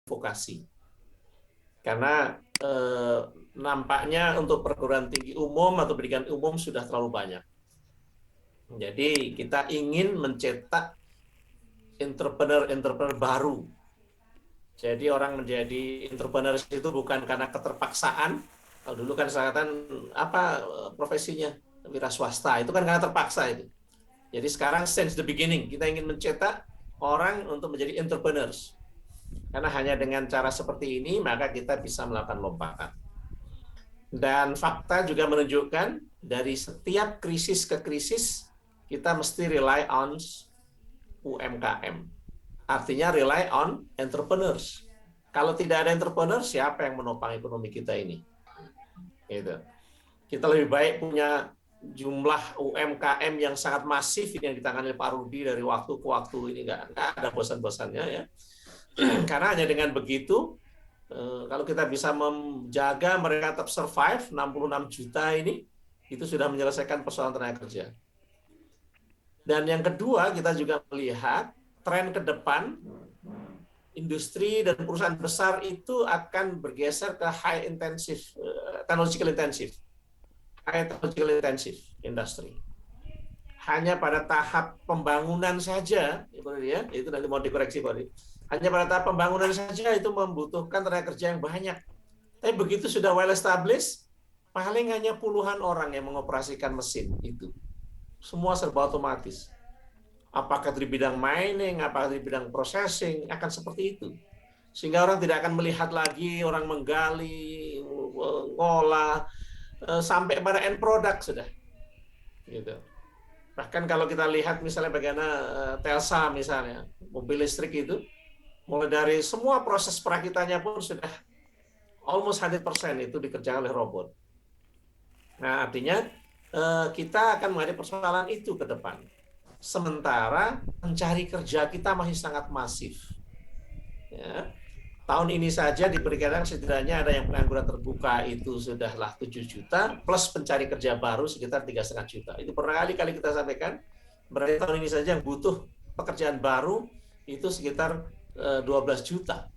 vokasi. Karena nampaknya untuk perguruan tinggi umum atau pendidikan umum sudah terlalu banyak. Jadi kita ingin mencetak entrepreneur baru. Jadi orang menjadi entrepreneur itu bukan karena keterpaksaan. Kalau dulu kan saya katakan apa profesinya wira swasta, itu kan karena terpaksa itu. Jadi sekarang since the beginning kita ingin mencetak orang untuk menjadi entrepreneurs. Karena hanya dengan cara seperti ini maka kita bisa melakukan lompatan. Dan fakta juga menunjukkan dari setiap krisis ke krisis kita mesti rely on UMKM. Artinya rely on entrepreneurs. Kalau tidak ada entrepreneur, siapa yang menopang ekonomi kita ini? Gitu. Kita lebih baik punya jumlah UMKM yang sangat masif yang ditangani Pak Rudi dari waktu ke waktu, ini nggak ada bosan-bosannya ya. Karena hanya dengan begitu, kalau kita bisa menjaga mereka tetap survive, 66 juta ini, itu sudah menyelesaikan persoalan tenaga kerja. Dan yang kedua, kita juga melihat tren ke depan, industri dan perusahaan besar itu akan bergeser ke high intensive, technological intensive industry. Hanya pada tahap pembangunan saja, itu nanti mau dikoreksi Pak. Hanya pada tahap pembangunan saja itu membutuhkan tenaga kerja yang banyak. Tapi begitu sudah well established, paling hanya puluhan orang yang mengoperasikan mesin itu. Semua serba otomatis. Apakah di bidang mining, apakah di bidang processing, akan seperti itu. Sehingga orang tidak akan melihat lagi orang menggali, ngolah, sampai pada end product sudah. Gitu. Bahkan kalau kita lihat misalnya bagaimana Telsa misalnya, mobil listrik itu, mulai dari semua proses perakitannya pun sudah almost 100% itu dikerjakan oleh robot. Nah, artinya kita akan menghadapi persoalan itu ke depan. Sementara mencari kerja kita masih sangat masif. Ya. Tahun ini saja diperkirakan setidaknya ada yang pengangguran terbuka itu sudahlah 7 juta, plus pencari kerja baru sekitar 3,5 juta. Itu berkali-kali kita sampaikan, berarti tahun ini saja yang butuh pekerjaan baru itu sekitar 12 juta.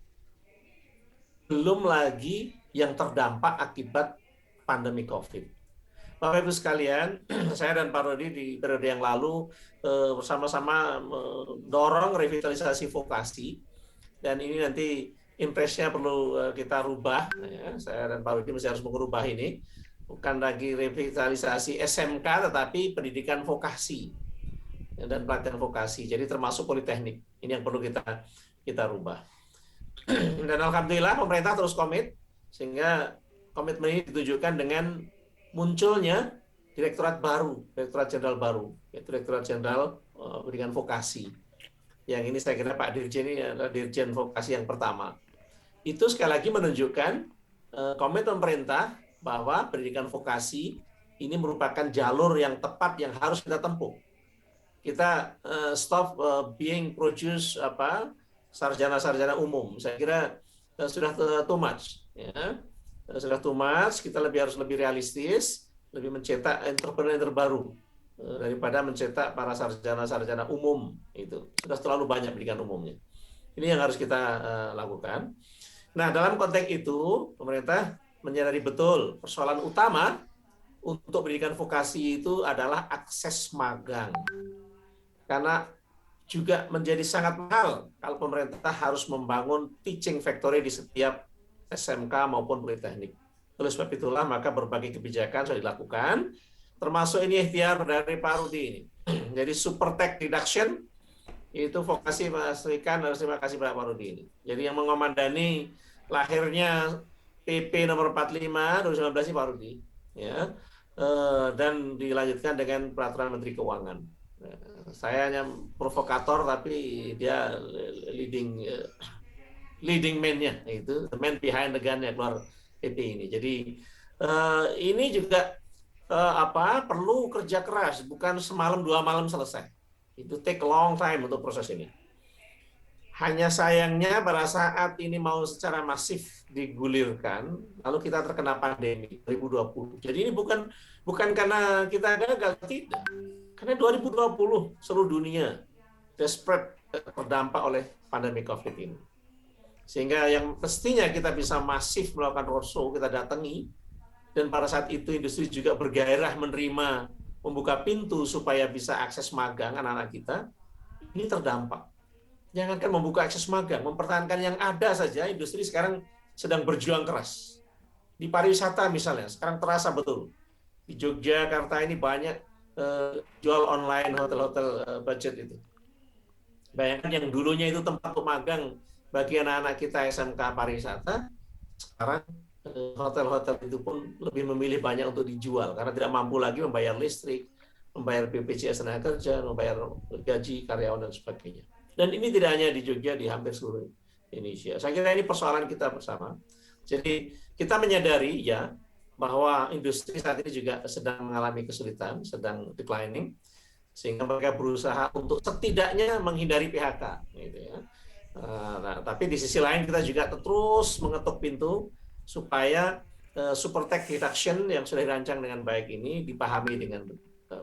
Belum lagi yang terdampak akibat pandemi COVID. Bapak Ibu sekalian, saya dan Pak Rudi di periode yang lalu bersama-sama mendorong revitalisasi vokasi, dan ini nanti impresnya perlu kita rubah. Ya. Saya dan Pak Rudi harus mengubah ini, bukan lagi revitalisasi SMK, tetapi pendidikan vokasi dan pelatihan vokasi. Jadi termasuk politeknik. Ini yang perlu kita rubah. Dan alhamdulillah pemerintah terus komit, sehingga komitmen ini ditujukan dengan munculnya direktorat baru, direktorat jenderal baru, yaitu direktorat jenderal pendidikan vokasi. Yang ini saya kira Pak Dirjen ini adalah Dirjen Vokasi yang pertama. Itu sekali lagi menunjukkan komitmen pemerintah bahwa pendidikan vokasi ini merupakan jalur yang tepat yang harus kita tempuh. Kita stop being produce sarjana-sarjana umum. Saya kira sudah too much. Ya. Sudah too much, kita harus lebih realistis, lebih mencetak entrepreneur baru daripada mencetak para sarjana-sarjana umum. Itu sudah terlalu banyak pendidikan umumnya. Ini yang harus kita lakukan. Nah, dalam konteks itu, pemerintah menyadari betul persoalan utama untuk pendidikan vokasi itu adalah akses magang. Karena juga menjadi sangat mahal kalau pemerintah harus membangun teaching factory di setiap SMK maupun politeknik. Oleh sebab itulah maka berbagai kebijakan sudah dilakukan, termasuk ini ikhtiar dari Pak Rudi ini. Jadi super tech reduction itu vokasi Mas Rikan, harus terima kasih Pak Rudi ini. Jadi yang mengomandani lahirnya PP nomor 45 2019 ini Pak Rudi, ya, dan dilanjutkan dengan peraturan Menteri Keuangan. Saya hanya provokator tapi dia leading man-nya, itu the man behind the gun-nya keluar PP ini. Jadi ini juga perlu kerja keras, bukan semalam 2 malam selesai. Itu take long time untuk proses ini. Hanya sayangnya pada saat ini mau secara masif digulirkan, lalu kita terkena pandemi 2020. Jadi ini bukan karena kita gagal, tidak. Karena 2020 seluruh dunia desperate terdampak oleh pandemi COVID ini. Sehingga yang mestinya kita bisa masif melakukan roadshow, kita datangi, dan pada saat itu industri juga bergairah menerima, membuka pintu supaya bisa akses magang anak-anak kita, ini terdampak. Jangankan membuka akses magang, mempertahankan yang ada saja, industri sekarang sedang berjuang keras. Di pariwisata misalnya, sekarang terasa betul. Di Yogyakarta ini banyak jual online hotel-hotel budget itu. Bayangkan yang dulunya itu tempat untuk magang bagi anak-anak kita SMK pariwisata, sekarang hotel-hotel itu pun lebih memilih banyak untuk dijual karena tidak mampu lagi membayar listrik, membayar BPJS tenaga kerja, membayar gaji karyawan dan sebagainya. Dan ini tidak hanya di Jogja, di hampir seluruh Indonesia. Saya kira ini persoalan kita bersama. Jadi kita menyadari ya bahwa industri saat ini juga sedang mengalami kesulitan, sedang declining, sehingga mereka berusaha untuk setidaknya menghindari PHK. Gitu ya. Nah, tapi di sisi lain kita juga terus mengetuk pintu supaya super tax reduction yang sudah dirancang dengan baik ini dipahami dengan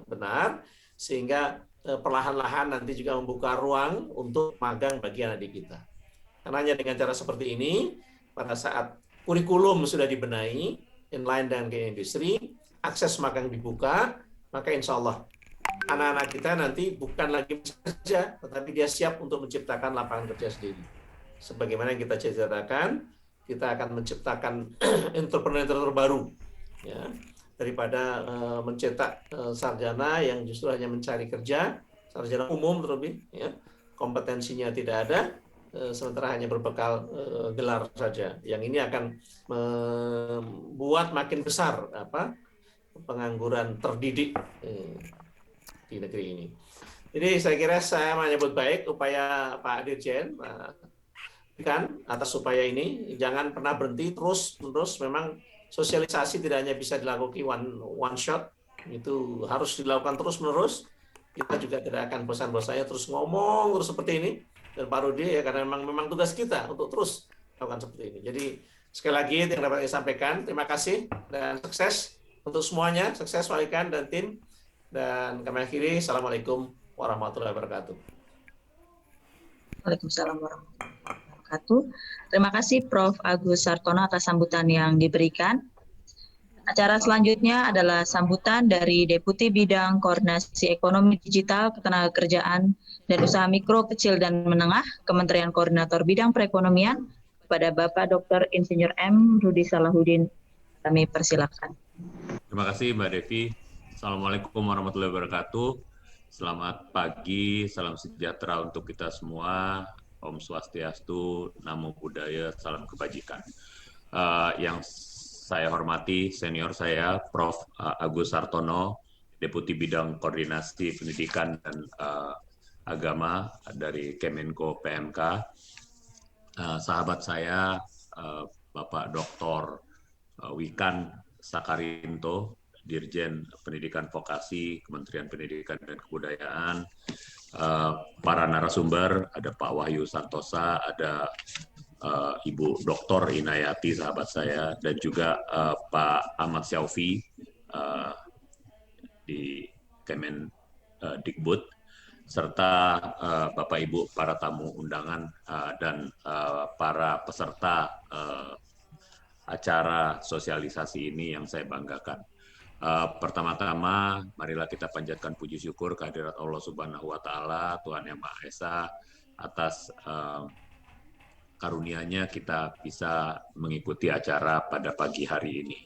benar, sehingga perlahan-lahan nanti juga membuka ruang untuk magang bagi anak didik kita. Karena hanya dengan cara seperti ini, pada saat kurikulum sudah dibenahi, inline dengan industri, akses magang dibuka, maka insya Allah anak-anak kita nanti bukan lagi bekerja, tetapi dia siap untuk menciptakan lapangan kerja sendiri. Sebagaimana yang kita ceritakan, kita akan menciptakan entrepreneur baru, ya, daripada mencetak sarjana yang justru hanya mencari kerja, sarjana umum terlebih, ya, kompetensinya tidak ada, sementara hanya berbekal gelar saja. Yang ini akan membuat makin besar pengangguran terdidik di negeri ini. Jadi saya kira saya menyebut baik upaya Pak Dirjen atas upaya ini, jangan pernah berhenti, terus memang sosialisasi tidak hanya bisa dilakukan one shot, itu harus dilakukan terus menerus. Kita juga tidak akan bosan-bosannya terus ngomong terus seperti ini, dan Pak Rudi ya, karena memang tugas kita untuk terus melakukan seperti ini. Jadi sekali lagi yang dapat saya sampaikan, terima kasih dan sukses untuk semuanya, sukses Pak Ikan dan tim, dan kami akhiri, Assalamualaikum warahmatullahi wabarakatuh. Waalaikumsalam warahmatullahi wabarakatuh. Terima kasih Prof. Agus Sartono atas sambutan yang diberikan. Acara selanjutnya adalah sambutan dari Deputi Bidang Koordinasi Ekonomi Digital, Ketenagakerjaan, dan Usaha Mikro, Kecil, dan Menengah, Kementerian Koordinator Bidang Perekonomian, kepada Bapak Dr. Insinyur M. Rudi Salahuddin. Kami persilakan. Terima kasih Mbak Devi. Assalamualaikum warahmatullahi wabarakatuh. Selamat pagi, salam sejahtera untuk kita semua. Om Swastiastu, Namo Buddhaya, salam kebajikan. Yang saya hormati senior saya, Prof. Agus Sartono, Deputi Bidang Koordinasi Pendidikan dan Agama dari Kemenko PMK. Sahabat saya, Bapak Dr. Wikan Sakarinto, Dirjen Pendidikan Vokasi, Kementerian Pendidikan dan Kebudayaan, para narasumber, ada Pak Wahyu Santosa, ada Ibu Dr. Inayati, sahabat saya, dan juga Pak Ahmad Syaufi di Kemendikbud, serta Bapak Ibu para tamu undangan dan para peserta acara sosialisasi ini yang saya banggakan. Pertama-tama, marilah kita panjatkan puji syukur kehadirat Allah Subhanahu wa Ta'ala, Tuhan Yang Maha Esa, atas karunia-Nya kita bisa mengikuti acara pada pagi hari ini.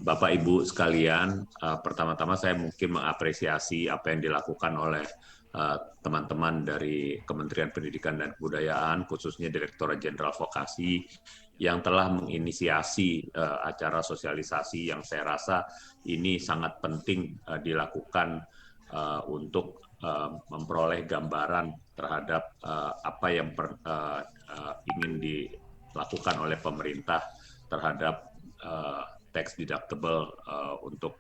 Bapak Ibu sekalian, pertama-tama saya mungkin mengapresiasi apa yang dilakukan oleh teman-teman dari Kementerian Pendidikan dan Kebudayaan, khususnya Direktorat Jenderal Vokasi, yang telah menginisiasi acara sosialisasi yang saya rasa ini sangat penting dilakukan untuk memperoleh gambaran terhadap apa yang ingin dilakukan oleh pemerintah terhadap tax deductible untuk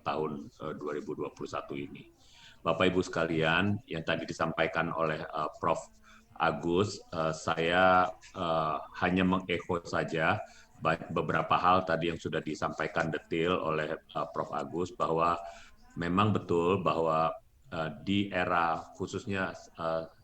tahun 2021 ini. Bapak Ibu sekalian, yang tadi disampaikan oleh Prof. Agus, saya hanya mengecho saja beberapa hal tadi yang sudah disampaikan detail oleh Prof. Agus, bahwa memang betul bahwa di era khususnya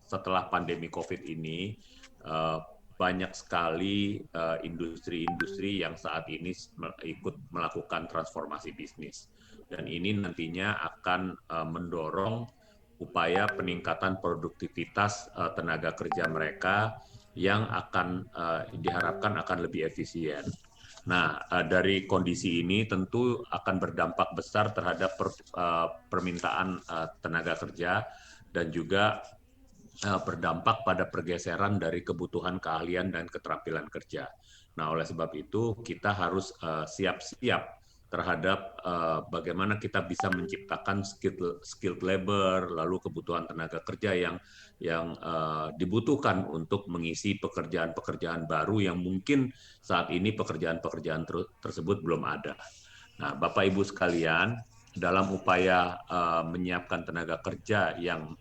setelah pandemi COVID ini, eh, banyak sekali industri-industri yang saat ini ikut melakukan transformasi bisnis. Dan ini nantinya akan mendorong upaya peningkatan produktivitas tenaga kerja mereka yang akan diharapkan akan lebih efisien. Nah, dari kondisi ini tentu akan berdampak besar terhadap permintaan tenaga kerja dan juga berdampak pada pergeseran dari kebutuhan keahlian dan keterampilan kerja. Nah, oleh sebab itu kita harus siap-siap terhadap bagaimana kita bisa menciptakan skilled labor, lalu kebutuhan tenaga kerja yang dibutuhkan untuk mengisi pekerjaan-pekerjaan baru yang mungkin saat ini pekerjaan-pekerjaan tersebut belum ada. Nah, Bapak Ibu sekalian, dalam upaya menyiapkan tenaga kerja yang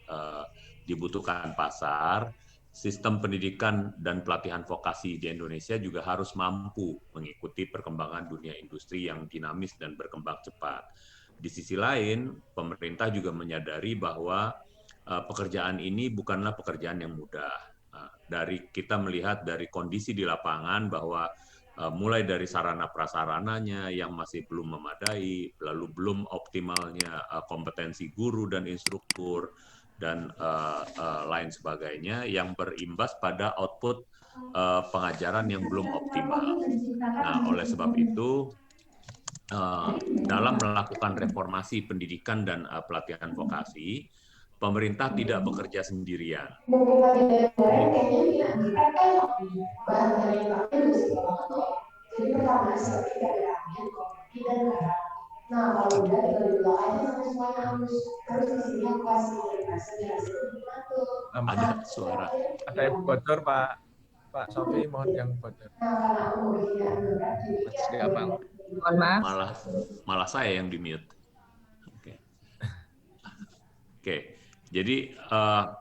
dibutuhkan pasar, sistem pendidikan dan pelatihan vokasi di Indonesia juga harus mampu mengikuti perkembangan dunia industri yang dinamis dan berkembang cepat. Di sisi lain, pemerintah juga menyadari bahwa pekerjaan ini bukanlah pekerjaan yang mudah. Dari kita melihat dari kondisi di lapangan bahwa mulai dari sarana prasarananya yang masih belum memadai, lalu belum optimalnya kompetensi guru dan instruktur, dan lain sebagainya yang berimbas pada output pengajaran yang belum optimal. Nah, oleh sebab itu, dalam melakukan reformasi pendidikan dan pelatihan vokasi, pemerintah tidak bekerja sendirian. Nah, kalau udah tiba-tiba aja semuanya harus isinya Ada suara. Ada yang bocor, Pak Sofi, mohon yang bocor. Mas Gapang. Mohon maaf. Malah saya yang di-mute. Oke. Jadi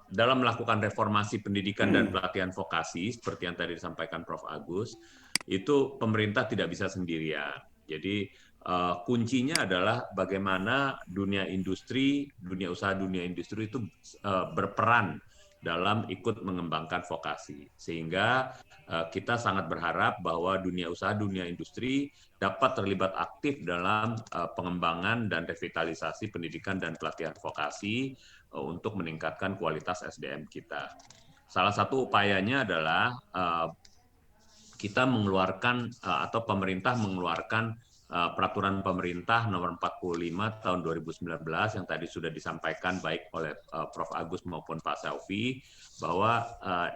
dalam melakukan reformasi pendidikan dan pelatihan vokasi seperti yang tadi disampaikan Prof. Agus, itu pemerintah tidak bisa sendirian. Jadi kuncinya adalah bagaimana dunia industri, dunia usaha, dunia industri itu berperan dalam ikut mengembangkan vokasi. Sehingga kita sangat berharap bahwa dunia usaha, dunia industri dapat terlibat aktif dalam pengembangan dan revitalisasi pendidikan dan pelatihan vokasi untuk meningkatkan kualitas SDM kita. Salah satu upayanya adalah kita mengeluarkan atau pemerintah mengeluarkan peraturan pemerintah nomor 45 tahun 2019 yang tadi sudah disampaikan baik oleh Prof. Agus maupun Pak Selvi, bahwa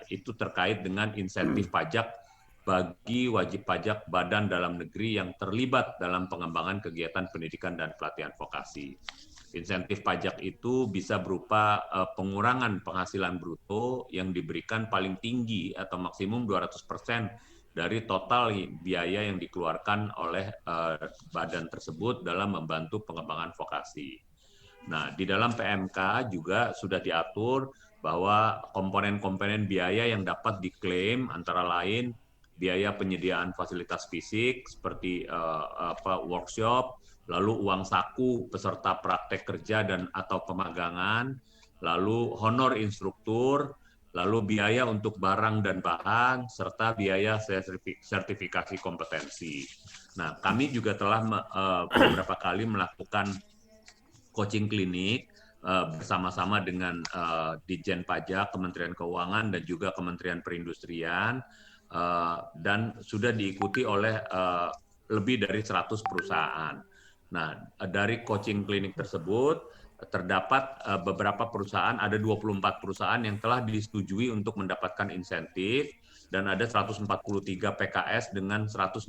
itu terkait dengan insentif pajak bagi wajib pajak badan dalam negeri yang terlibat dalam pengembangan kegiatan pendidikan dan pelatihan vokasi. Insentif pajak itu bisa berupa pengurangan penghasilan bruto yang diberikan paling tinggi atau maksimum 200% dari total biaya yang dikeluarkan oleh badan tersebut dalam membantu pengembangan vokasi. Nah, di dalam PMK juga sudah diatur bahwa komponen-komponen biaya yang dapat diklaim antara lain biaya penyediaan fasilitas fisik seperti workshop, lalu uang saku peserta praktek kerja dan atau pemagangan, lalu honor instruktur, lalu biaya untuk barang dan bahan, serta biaya sertifikasi kompetensi. Nah, kami juga telah beberapa kali melakukan coaching klinik bersama-sama dengan Ditjen Pajak, Kementerian Keuangan, dan juga Kementerian Perindustrian, dan sudah diikuti oleh lebih dari 100 perusahaan. Nah, dari coaching klinik tersebut, terdapat beberapa perusahaan, ada 24 perusahaan yang telah disetujui untuk mendapatkan insentif, dan ada 143 PKS dengan 129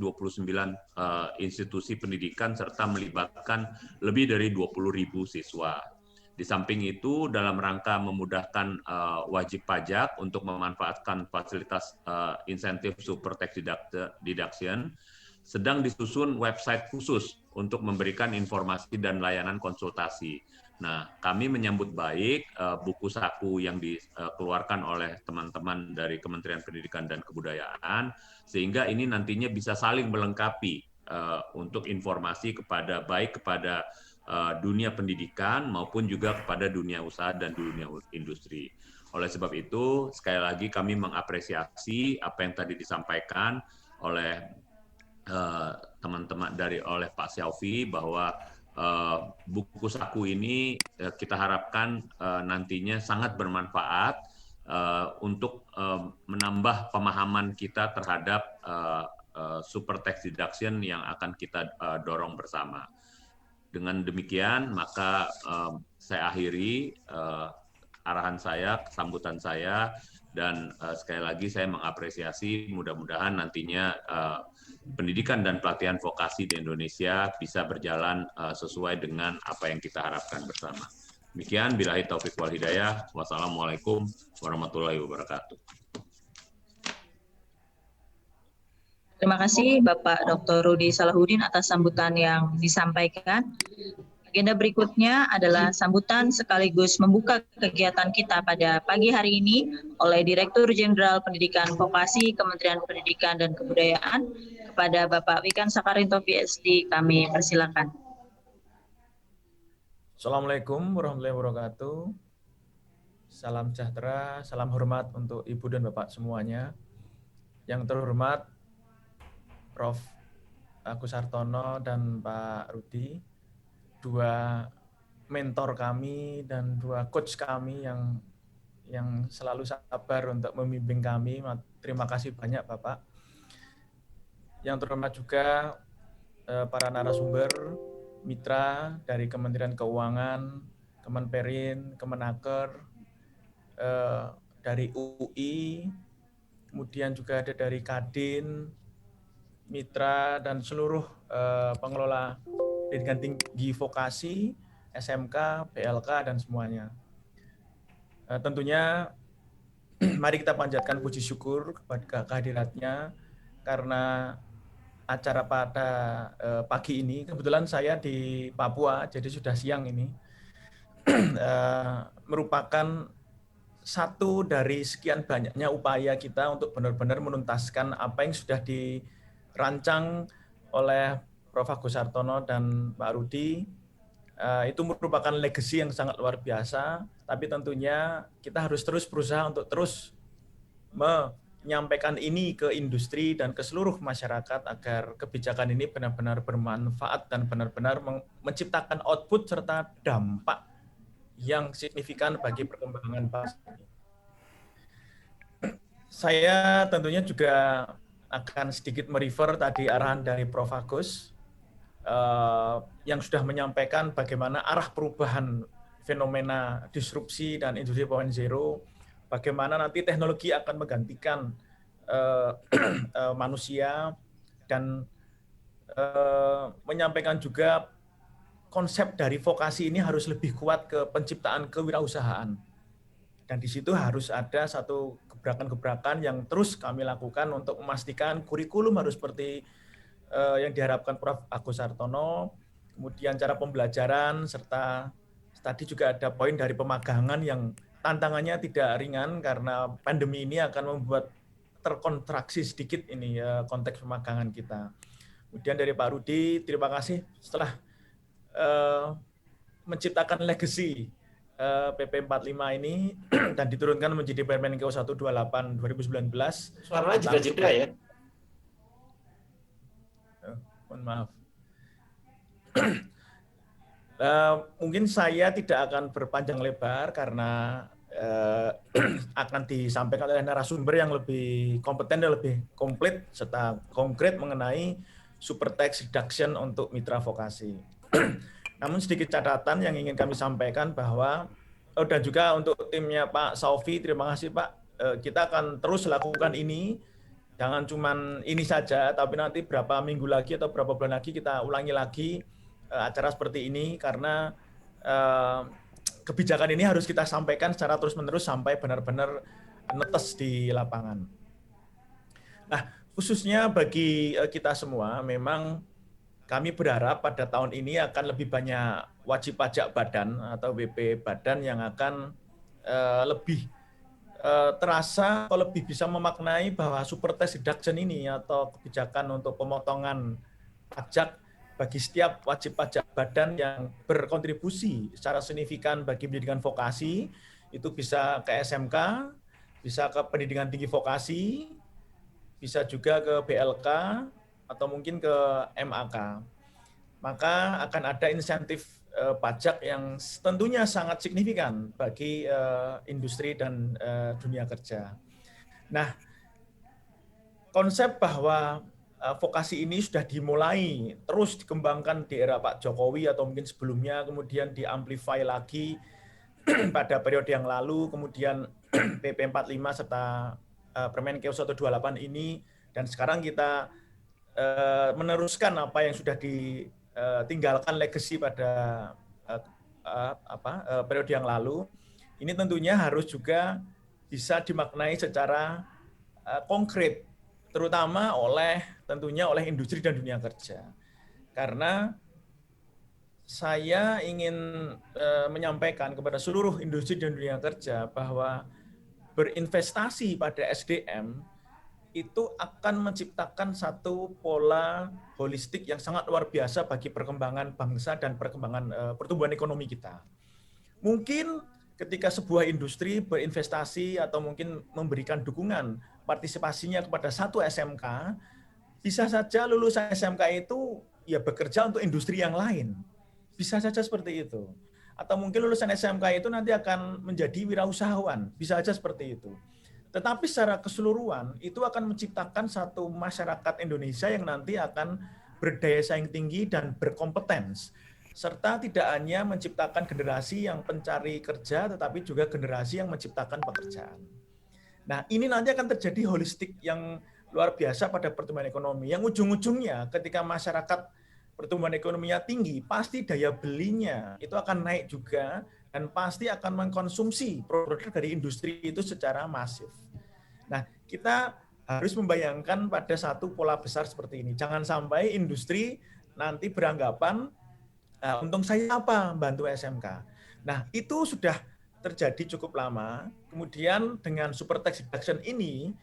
institusi pendidikan, serta melibatkan lebih dari 20.000 siswa. Di samping itu, dalam rangka memudahkan wajib pajak untuk memanfaatkan fasilitas insentif super tax deduction, sedang disusun website khusus untuk memberikan informasi dan layanan konsultasi. Nah, kami menyambut baik buku saku yang dikeluarkan oleh teman-teman dari Kementerian Pendidikan dan Kebudayaan, sehingga ini nantinya bisa saling melengkapi untuk informasi baik kepada dunia pendidikan maupun juga kepada dunia usaha dan dunia industri. Oleh sebab itu, sekali lagi kami mengapresiasi apa yang tadi disampaikan oleh teman-teman oleh Pak Syaufi bahwa buku saku ini kita harapkan nantinya sangat bermanfaat untuk menambah pemahaman kita terhadap super tax deduction yang akan kita dorong bersama. Dengan demikian, maka saya akhiri arahan saya, sambutan saya, dan sekali lagi saya mengapresiasi mudah-mudahan nantinya pendidikan dan pelatihan vokasi di Indonesia bisa berjalan sesuai dengan apa yang kita harapkan bersama. Demikian, billahi taufiq wal hidayah. Wassalamualaikum warahmatullahi wabarakatuh. Terima kasih Bapak Dr. Rudi Salahuddin atas sambutan yang disampaikan. Agenda berikutnya adalah sambutan sekaligus membuka kegiatan kita pada pagi hari ini oleh Direktur Jenderal Pendidikan Vokasi Kementerian Pendidikan dan Kebudayaan kepada Bapak Wikan Sakarinto PhD. Kami persilakan. Assalamualaikum warahmatullahi wabarakatuh. Salam sejahtera, salam hormat untuk Ibu dan Bapak semuanya. Yang terhormat Prof. Agus Sartono dan Pak Rudi, dua mentor kami dan dua coach kami yang selalu sabar untuk membimbing kami. Terima kasih banyak Bapak. Yang terhormat juga para narasumber, mitra dari Kementerian Keuangan, Kemenperin, Kemenaker, dari UI, kemudian juga ada dari Kadin, mitra dan seluruh pengelola pendidikan tinggi vokasi, SMK, PLK, dan semuanya. Tentunya mari kita panjatkan puji syukur kepada kehadiratnya karena acara pada pagi ini, kebetulan saya di Papua, jadi sudah siang ini, merupakan satu dari sekian banyaknya upaya kita untuk benar-benar menuntaskan apa yang sudah dirancang oleh Prof. Agus Sartono dan Pak Rudi. Itu merupakan legacy yang sangat luar biasa, tapi tentunya kita harus terus berusaha untuk terus menyampaikan ini ke industri dan ke seluruh masyarakat agar kebijakan ini benar-benar bermanfaat dan benar-benar menciptakan output serta dampak yang signifikan bagi perkembangan bangsa. Saya tentunya juga akan sedikit merefer tadi arahan dari Prof. Agus yang sudah menyampaikan bagaimana arah perubahan fenomena disrupsi dan industri 4.0, bagaimana nanti teknologi akan menggantikan manusia, dan menyampaikan juga konsep dari vokasi ini harus lebih kuat ke penciptaan kewirausahaan. Dan di situ harus ada satu gebrakan-gebrakan yang terus kami lakukan untuk memastikan kurikulum harus seperti yang diharapkan Prof. Agus Sartono, kemudian cara pembelajaran, serta tadi juga ada poin dari pemagangan yang tantangannya tidak ringan karena pandemi ini akan membuat terkontraksi sedikit ini konteks pemagangan kita. Kemudian dari Pak Rudi, terima kasih setelah menciptakan legacy PP 45 ini dan diturunkan menjadi Permenkeu 128 2019. Suaranya juga jeda ya. Mohon maaf. Mungkin saya tidak akan berpanjang lebar karena akan disampaikan oleh narasumber yang lebih kompeten dan lebih komplit serta konkret mengenai super tax reduction untuk mitra vokasi. Namun sedikit catatan yang ingin kami sampaikan bahwa, dan juga untuk timnya Pak Saufi, terima kasih Pak, kita akan terus lakukan ini, jangan cuman ini saja, tapi nanti berapa minggu lagi atau berapa bulan lagi kita ulangi lagi acara seperti ini, karena kebijakan ini harus kita sampaikan secara terus-menerus sampai benar-benar netes di lapangan. Nah, khususnya bagi kita semua, memang kami berharap pada tahun ini akan lebih banyak wajib pajak badan atau WP badan yang akan lebih terasa atau lebih bisa memaknai bahwa super tax reduction ini atau kebijakan untuk pemotongan pajak bagi setiap wajib pajak badan yang berkontribusi secara signifikan bagi pendidikan vokasi Itu bisa ke SMK, bisa ke pendidikan tinggi vokasi, bisa juga ke BLK, atau mungkin ke MAK. Maka akan ada insentif pajak yang tentunya sangat signifikan bagi industri dan dunia kerja. Nah, konsep bahwa vokasi ini sudah dimulai terus dikembangkan di era Pak Jokowi atau mungkin sebelumnya, kemudian diamplify lagi pada periode yang lalu, kemudian PP 45 serta Permenkeu 128 ini, dan sekarang kita meneruskan apa yang sudah ditinggalkan legacy pada periode yang lalu. Ini tentunya harus juga bisa dimaknai secara konkret, terutama tentunya oleh industri dan dunia kerja. Karena saya ingin menyampaikan kepada seluruh industri dan dunia kerja bahwa berinvestasi pada SDM itu akan menciptakan satu pola holistik yang sangat luar biasa bagi perkembangan bangsa dan perkembangan pertumbuhan ekonomi kita. Mungkin ketika sebuah industri berinvestasi atau mungkin memberikan dukungan partisipasinya kepada satu SMK, bisa saja lulusan SMK itu ya bekerja untuk industri yang lain. Bisa saja seperti itu. Atau mungkin lulusan SMK itu nanti akan menjadi wirausahawan. Bisa saja seperti itu. Tetapi secara keseluruhan itu akan menciptakan satu masyarakat Indonesia yang nanti akan berdaya saing tinggi dan berkompetens. Serta tidak hanya menciptakan generasi yang pencari kerja, tetapi juga generasi yang menciptakan pekerjaan. Nah, ini nanti akan terjadi holistik yang luar biasa pada pertumbuhan ekonomi. Yang ujung-ujungnya ketika masyarakat pertumbuhan ekonominya tinggi, pasti daya belinya itu akan naik juga, dan pasti akan mengkonsumsi produk dari industri itu secara masif. Nah, kita harus membayangkan pada satu pola besar seperti ini. Jangan sampai industri nanti beranggapan, untung saya apa bantu SMK. Nah, itu sudah terjadi cukup lama. Kemudian dengan super tax deduction ini,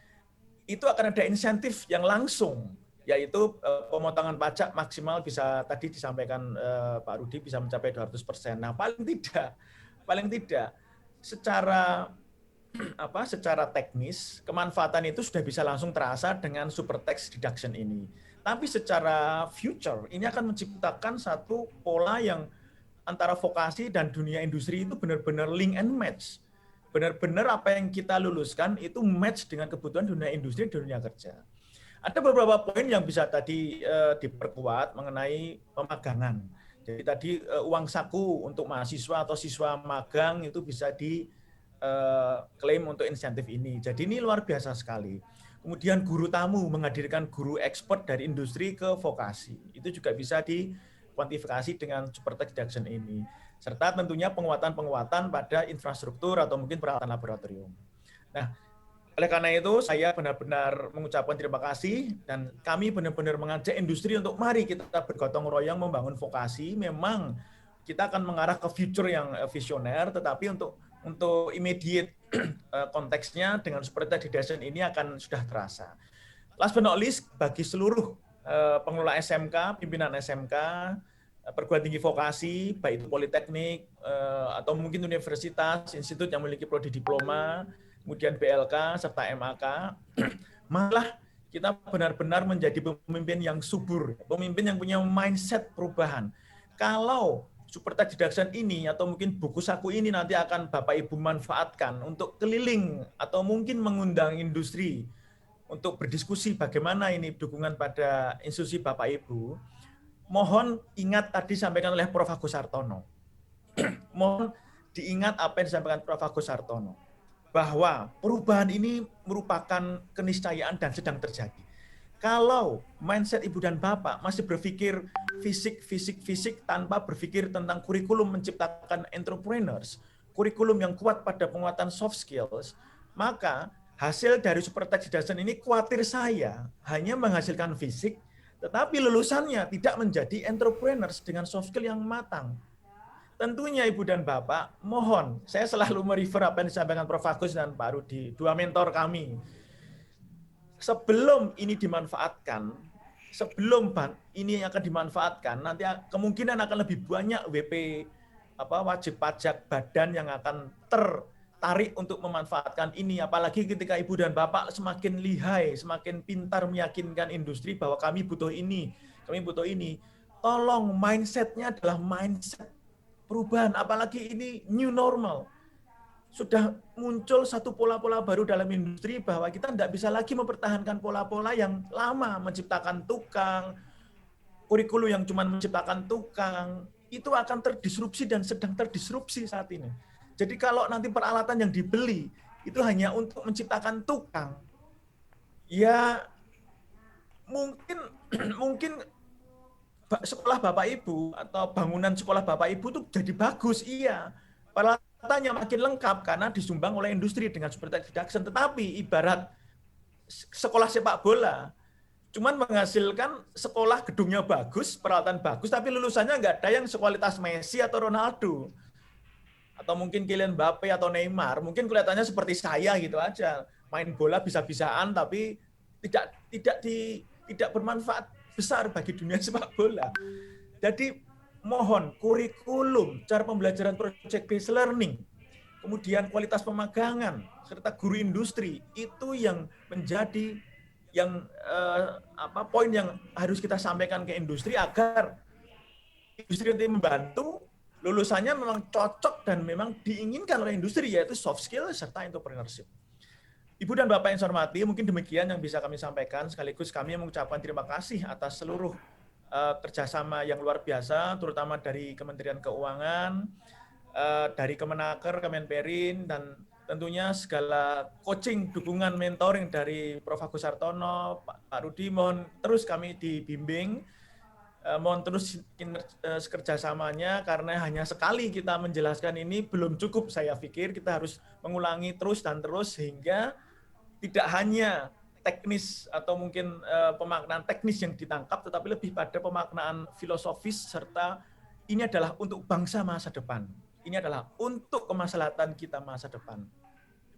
itu akan ada insentif yang langsung, yaitu pemotongan pajak maksimal bisa tadi disampaikan Pak Rudi bisa mencapai 200%. Nah, paling tidak secara teknis kemanfaatan itu sudah bisa langsung terasa dengan super tax deduction ini. Tapi secara future ini akan menciptakan satu pola yang antara vokasi dan dunia industri itu benar-benar link and match. Benar-benar apa yang kita luluskan itu match dengan kebutuhan dunia industri dan dunia kerja. Ada beberapa poin yang bisa tadi diperkuat mengenai pemagangan. Jadi tadi uang saku untuk mahasiswa atau siswa magang itu bisa diklaim untuk insentif ini. Jadi ini luar biasa sekali. Kemudian guru tamu menghadirkan guru ekspor dari industri ke vokasi. Itu juga bisa dikuantifikasi dengan super tax deduction ini. Serta tentunya penguatan-penguatan pada infrastruktur atau mungkin peralatan laboratorium. Nah, oleh karena itu saya benar-benar mengucapkan terima kasih dan kami benar-benar mengajak industri untuk mari kita bergotong royong membangun vokasi. Memang kita akan mengarah ke future yang visioner, tetapi untuk immediate konteksnya dengan super tax deduction ini akan sudah terasa. Last but not least, bagi seluruh pengelola SMK, pimpinan SMK, perguruan tinggi vokasi, baik itu politeknik atau mungkin universitas, institut yang memiliki prodi diploma, kemudian BLK serta MAK, malah kita benar-benar menjadi pemimpin yang subur, pemimpin yang punya mindset perubahan. Kalau super tax deduction ini atau mungkin buku saku ini nanti akan Bapak Ibu manfaatkan untuk keliling atau mungkin mengundang industri untuk berdiskusi bagaimana ini dukungan pada institusi Bapak Ibu, mohon ingat tadi disampaikan oleh Prof. Agus Sartono. Mohon diingat apa yang disampaikan Prof. Agus Sartono, bahwa perubahan ini merupakan keniscayaan dan sedang terjadi. Kalau mindset Ibu dan Bapak masih berpikir fisik tanpa berpikir tentang kurikulum menciptakan entrepreneurs, kurikulum yang kuat pada penguatan soft skills, maka hasil dari super tax deduction ini khawatir saya hanya menghasilkan fisik, tetapi lulusannya tidak menjadi entrepreneurs dengan soft skill yang matang. Tentunya Ibu dan Bapak, mohon, saya selalu merefer apa yang disampaikan Prof. Agus dan Pak Rudi, dua mentor kami. Sebelum ini dimanfaatkan, sebelum ini akan dimanfaatkan, nanti kemungkinan akan lebih banyak wajib pajak badan yang akan tertarik untuk memanfaatkan ini, apalagi ketika Ibu dan Bapak semakin lihai, semakin pintar meyakinkan industri bahwa kami butuh ini, kami butuh ini. Tolong mindset-nya adalah mindset perubahan, apalagi ini new normal. Sudah muncul satu pola-pola baru dalam industri bahwa kita tidak bisa lagi mempertahankan pola-pola yang lama, menciptakan tukang, kurikulum yang cuma menciptakan tukang, itu akan terdisrupsi dan sedang terdisrupsi saat ini. Jadi kalau nanti peralatan yang dibeli itu hanya untuk menciptakan tukang, ya mungkin sekolah Bapak Ibu atau bangunan sekolah Bapak Ibu itu jadi bagus, iya. Peralatannya makin lengkap karena disumbang oleh industri dengan super reduction. Tetapi ibarat sekolah sepak bola, cuman menghasilkan sekolah gedungnya bagus, peralatan bagus, tapi lulusannya nggak ada yang sekualitas Messi atau Ronaldo. Atau mungkin Kylian Mbappe atau Neymar, mungkin kelihatannya seperti saya gitu aja, main bola bisa-bisaan tapi tidak bermanfaat besar bagi dunia sepak bola. Jadi mohon kurikulum, cara pembelajaran project based learning, kemudian kualitas pemagangan serta guru industri itu yang menjadi poin yang harus kita sampaikan ke industri agar industri nanti membantu lulusannya memang cocok dan memang diinginkan oleh industri, yaitu soft skill serta entrepreneurship. Ibu dan Bapak yang saya hormati, mungkin demikian yang bisa kami sampaikan. Sekaligus kami mengucapkan terima kasih atas seluruh kerjasama yang luar biasa, terutama dari Kementerian Keuangan, dari Kemenaker, Kemenperin, dan tentunya segala coaching, dukungan, mentoring dari Prof. Agus Sartono, Pak Rudi, mohon terus kami dibimbing, mohon terus kerjasamanya, karena hanya sekali kita menjelaskan ini belum cukup, saya pikir kita harus mengulangi terus dan terus sehingga tidak hanya teknis atau mungkin pemaknaan teknis yang ditangkap, tetapi lebih pada pemaknaan filosofis serta ini adalah untuk bangsa masa depan. Ini adalah untuk kemaslahatan kita masa depan.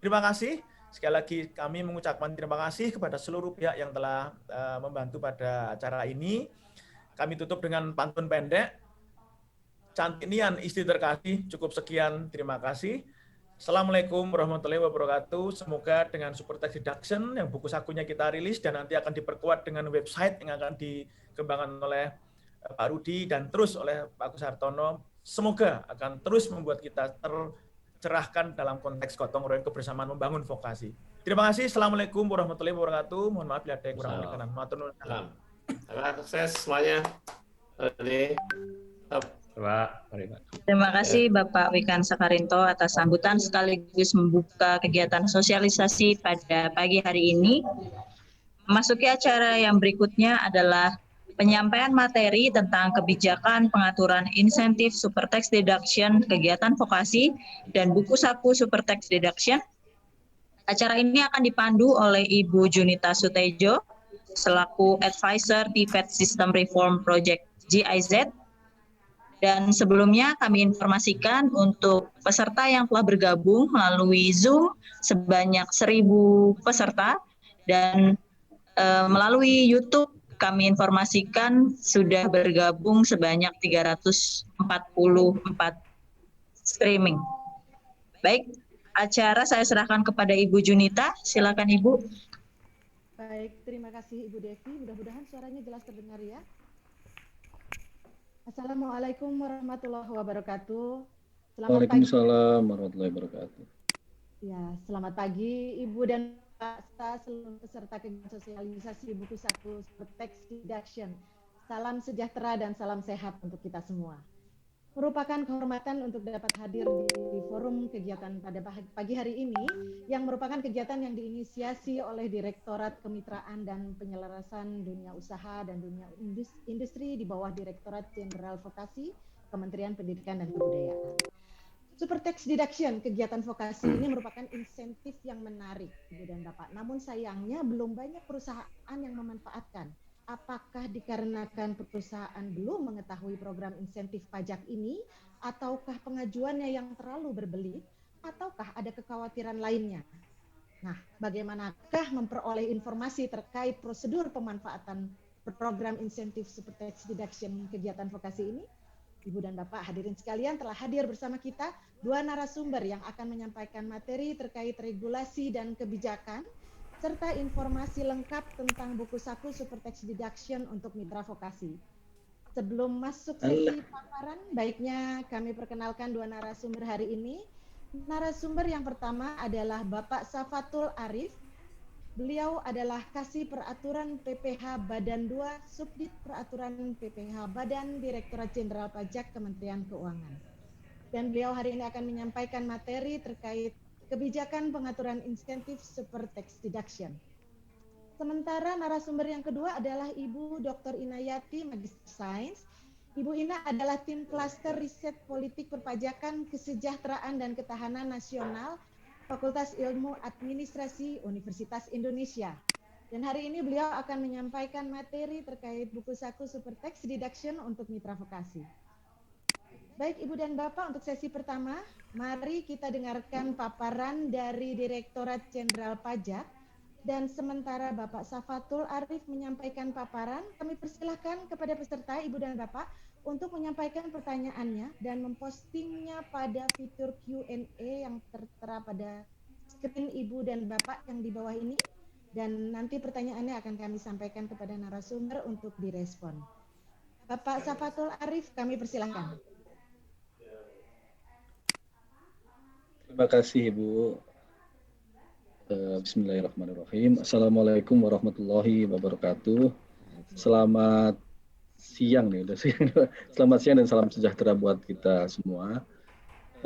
Terima kasih. Sekali lagi kami mengucapkan terima kasih kepada seluruh pihak yang telah membantu pada acara ini. Kami tutup dengan pantun pendek. Cantik nian istri terkasih, cukup sekian, terima kasih. Assalamualaikum warahmatullahi wabarakatuh. Semoga dengan super text reduction yang buku sakunya kita rilis dan nanti akan diperkuat dengan website yang akan dikembangkan oleh Pak Rudi dan terus oleh Pak Agus Sartono, semoga akan terus membuat kita tercerahkan dalam konteks gotong royong kebersamaan membangun vokasi. Terima kasih. Assalamualaikum warahmatullahi wabarakatuh. Mohon maaf bila ada yang kurang berkenan. Matur nuwun. Sukses semuanya. Terima kasih Bapak Wikan Sakarinto atas sambutan sekaligus membuka kegiatan sosialisasi pada pagi hari ini. Memasuki acara yang berikutnya adalah penyampaian materi tentang kebijakan pengaturan insentif super tax deduction kegiatan vokasi dan buku saku super tax deduction. Acara ini akan dipandu oleh Ibu Junita Sutejo selaku advisor di TIPED System Reform Project GIZ. Dan sebelumnya kami informasikan untuk peserta yang telah bergabung melalui Zoom sebanyak 1.000 peserta dan melalui YouTube kami informasikan sudah bergabung sebanyak 344 streaming. Baik, acara saya serahkan kepada Ibu Junita. Silakan Ibu. Baik, terima kasih Ibu Devi. Mudah-mudahan suaranya jelas terdengar ya. Assalamualaikum warahmatullahi wabarakatuh. Waalaikumsalam warahmatullahi wabarakatuh. Ya, selamat pagi Ibu dan Pak seluruh peserta kegiatan sosialisasi buku saku super tax deduction. Salam sejahtera dan salam sehat untuk kita semua. Merupakan kehormatan untuk dapat hadir di forum kegiatan pada pagi hari ini yang merupakan kegiatan yang diinisiasi oleh Direktorat Kemitraan dan Penyelarasan Dunia Usaha dan Dunia Industri di bawah Direktorat Jenderal Vokasi Kementerian Pendidikan dan Kebudayaan. Super tax deduction kegiatan vokasi ini merupakan insentif yang menarik, Ibu dan Bapak. Namun sayangnya belum banyak perusahaan yang memanfaatkan. Apakah dikarenakan perusahaan belum mengetahui program insentif pajak ini, ataukah pengajuannya yang terlalu berbelit, ataukah ada kekhawatiran lainnya? Nah, bagaimanakah memperoleh informasi terkait prosedur pemanfaatan program insentif super tax deduction kegiatan vokasi ini? Ibu dan Bapak hadirin sekalian, telah hadir bersama kita dua narasumber yang akan menyampaikan materi terkait regulasi dan kebijakan serta informasi lengkap tentang buku saku Super Text Deduction untuk mitra vokasi. Sebelum masuk sesi paparan, baiknya kami perkenalkan dua narasumber hari ini. Narasumber yang pertama adalah Bapak Safatul Arif. Beliau adalah Kasih Peraturan PPH Badan 2, Subdit Peraturan PPH Badan Direktorat Jenderal Pajak Kementerian Keuangan. Dan beliau hari ini akan menyampaikan materi terkait kebijakan pengaturan insentif Super Tax Deduction. Sementara narasumber yang kedua adalah Ibu Dr. Inayati, Magister Sains. Ibu Ina adalah tim Klaster Riset Politik Perpajakan, Kesejahteraan dan Ketahanan Nasional Fakultas Ilmu Administrasi Universitas Indonesia. Dan hari ini beliau akan menyampaikan materi terkait buku saku Super Tax Deduction untuk mitra vokasi. Baik Ibu dan Bapak, untuk sesi pertama, mari kita dengarkan paparan dari Direktorat Jenderal Pajak. Dan sementara Bapak Safatul Arif menyampaikan paparan, kami persilahkan kepada peserta Ibu dan Bapak untuk menyampaikan pertanyaannya dan mempostingnya pada fitur Q&A yang tertera pada screen Ibu dan Bapak yang di bawah ini. Dan nanti pertanyaannya akan kami sampaikan kepada narasumber untuk direspon. Bapak Safatul Arif, kami persilahkan. Terima kasih Ibu. Bismillahirrahmanirrahim. Assalamualaikum warahmatullahi wabarakatuh. Selamat siang nih, udah siang. Selamat siang dan salam sejahtera buat kita semua.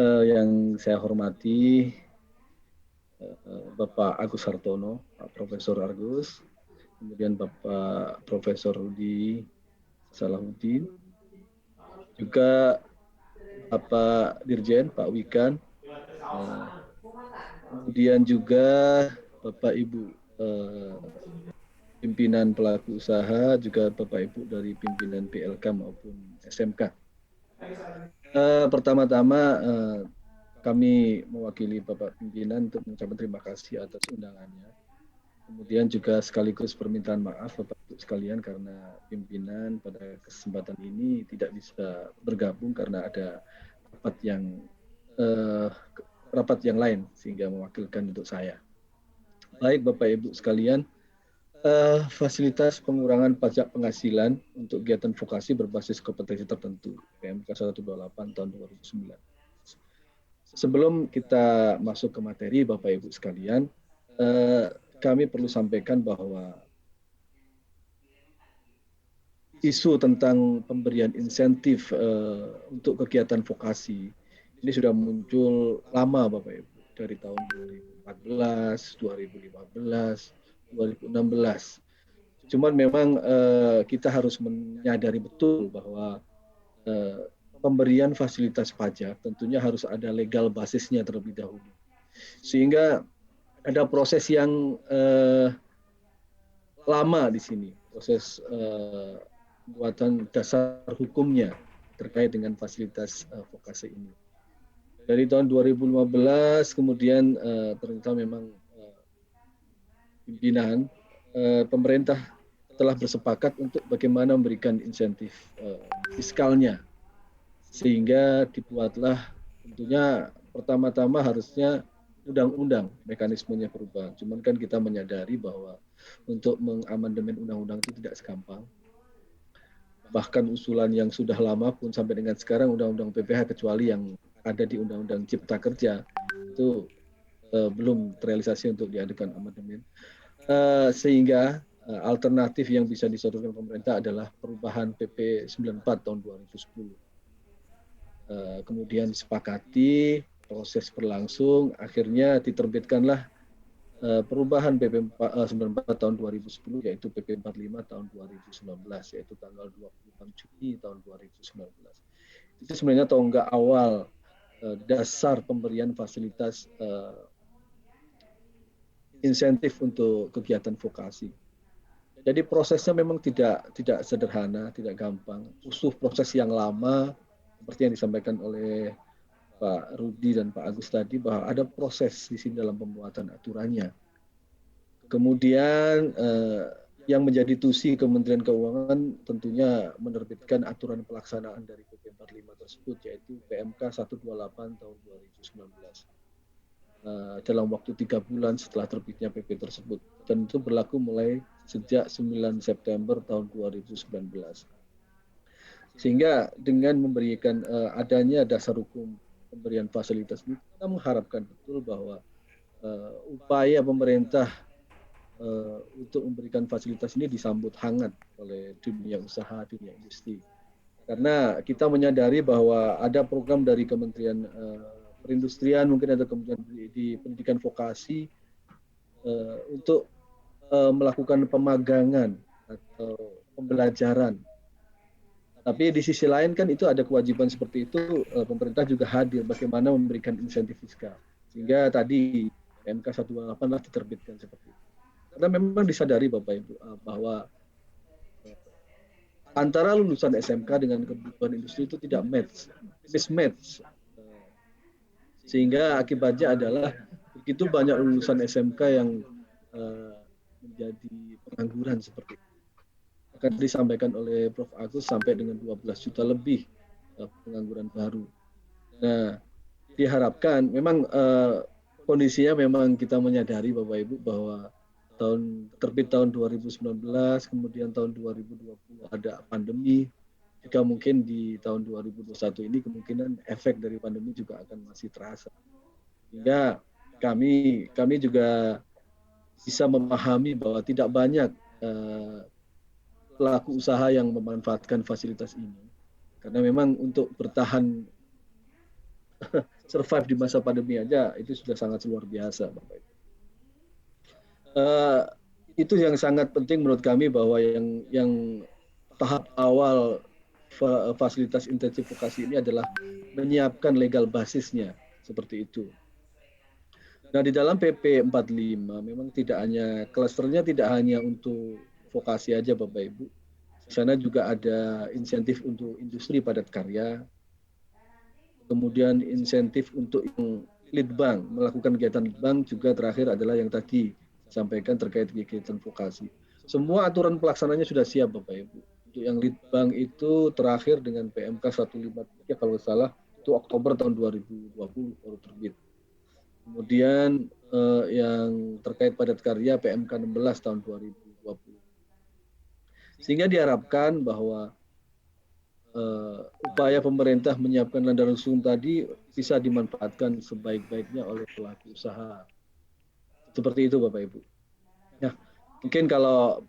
Yang saya hormati Bapak Agus Hartono, Pak Profesor Agus, kemudian Bapak Profesor Rudi Salahuddin, juga Bapak Dirjen, Pak Wikan, kemudian juga Bapak Ibu pimpinan pelaku usaha, juga Bapak Ibu dari pimpinan PLK maupun SMK. Pertama-tama kami mewakili Bapak pimpinan untuk mengucapkan terima kasih atas undangannya. Kemudian juga sekaligus permintaan maaf Bapak Ibu sekalian karena pimpinan pada kesempatan ini tidak bisa bergabung karena ada rapat yang lain sehingga mewakilkan untuk saya. Baik Bapak Ibu sekalian, fasilitas pengurangan pajak penghasilan untuk kegiatan vokasi berbasis kompetensi tertentu PMK 128 tahun 2009. Sebelum kita masuk ke materi Bapak Ibu sekalian, kami perlu sampaikan bahwa isu tentang pemberian insentif untuk kegiatan vokasi ini sudah muncul lama Bapak Ibu, dari tahun 2014, 2015, 2016. Cuman memang kita harus menyadari betul bahwa pemberian fasilitas pajak tentunya harus ada legal basisnya terlebih dahulu. Sehingga ada proses yang lama di sini, proses buatan dasar hukumnya terkait dengan fasilitas vokasi ini. Dari tahun 2015 kemudian ternyata memang pimpinan pemerintah telah bersepakat untuk bagaimana memberikan insentif fiskalnya, sehingga dibuatlah tentunya pertama-tama harusnya undang-undang mekanismenya berubah. Cuman kan kita menyadari bahwa untuk mengamandemen undang-undang itu tidak segampang. Bahkan usulan yang sudah lama pun sampai dengan sekarang undang-undang PPH kecuali yang ada di Undang-Undang Cipta Kerja itu belum terrealisasi untuk diadakan amandemen, sehingga alternatif yang bisa disodorkan pemerintah adalah perubahan PP 94 tahun 2010. Kemudian disepakati, proses berlangsung, akhirnya diterbitkanlah perubahan PP 94 tahun 2010 yaitu PP 45 tahun 2019 yaitu tanggal 26 Juni tahun 2019. Itu sebenarnya tonggak awal dasar pemberian fasilitas insentif untuk kegiatan vokasi. Jadi prosesnya memang tidak sederhana, tidak gampang. Butuh proses yang lama, seperti yang disampaikan oleh Pak Rudi dan Pak Agus tadi, bahwa ada proses di sini dalam pembuatan aturannya. Kemudian yang menjadi tusi Kementerian Keuangan tentunya menerbitkan aturan pelaksanaan dari PP 45 tersebut, yaitu PMK 128 tahun 2019. Dalam waktu 3 bulan setelah terbitnya PP tersebut. Dan itu berlaku mulai sejak 9 September tahun 2019. Sehingga dengan memberikan adanya dasar hukum pemberian fasilitas ini, kita mengharapkan betul bahwa upaya pemerintah untuk memberikan fasilitas ini disambut hangat oleh dunia usaha, dunia industri. Karena kita menyadari bahwa ada program dari Kementerian Perindustrian, mungkin ada kemudian di pendidikan vokasi untuk melakukan pemagangan atau pembelajaran. Tapi di sisi lain kan itu ada kewajiban seperti itu, pemerintah juga hadir bagaimana memberikan insentif fiskal. Sehingga tadi PMK 128 telah diterbitkan seperti itu. Karena memang disadari Bapak Ibu bahwa antara lulusan SMK dengan kebutuhan industri itu tidak mismatch. Sehingga akibatnya adalah begitu banyak lulusan SMK yang menjadi pengangguran seperti itu. Akan disampaikan oleh Prof. Agus sampai dengan 12 juta lebih pengangguran baru. Nah, diharapkan memang kondisinya memang kita menyadari Bapak Ibu bahwa terbit tahun 2019, kemudian tahun 2020 ada pandemi, juga mungkin di tahun 2021 ini kemungkinan efek dari pandemi juga akan masih terasa. Sehingga kami juga bisa memahami bahwa tidak banyak pelaku usaha yang memanfaatkan fasilitas ini. Karena memang untuk bertahan survive di masa pandemi aja itu sudah sangat luar biasa Bapak Ibu. Itu yang sangat penting menurut kami bahwa yang tahap awal fasilitas intensifikasi ini adalah menyiapkan legal basisnya seperti itu. Nah di dalam PP 45 memang tidak hanya klasternya tidak hanya untuk vokasi aja Bapak Ibu. Di sana juga ada insentif untuk industri padat karya. Kemudian insentif untuk yang lead bank, melakukan kegiatan lead bank juga terakhir adalah yang tadi sampaikan terkait kegiatan vokasi. Semua aturan pelaksananya sudah siap Bapak Ibu. Untuk yang lead bank itu terakhir dengan PMK 153 kalau salah itu Oktober tahun 2020 baru terbit. Kemudian yang terkait padat karya PMK 16 tahun 2020. Sehingga diharapkan bahwa upaya pemerintah menyiapkan landasan hukum tadi bisa dimanfaatkan sebaik-baiknya oleh pelaku usaha. Seperti itu Bapak Ibu. Nah, mungkin kalau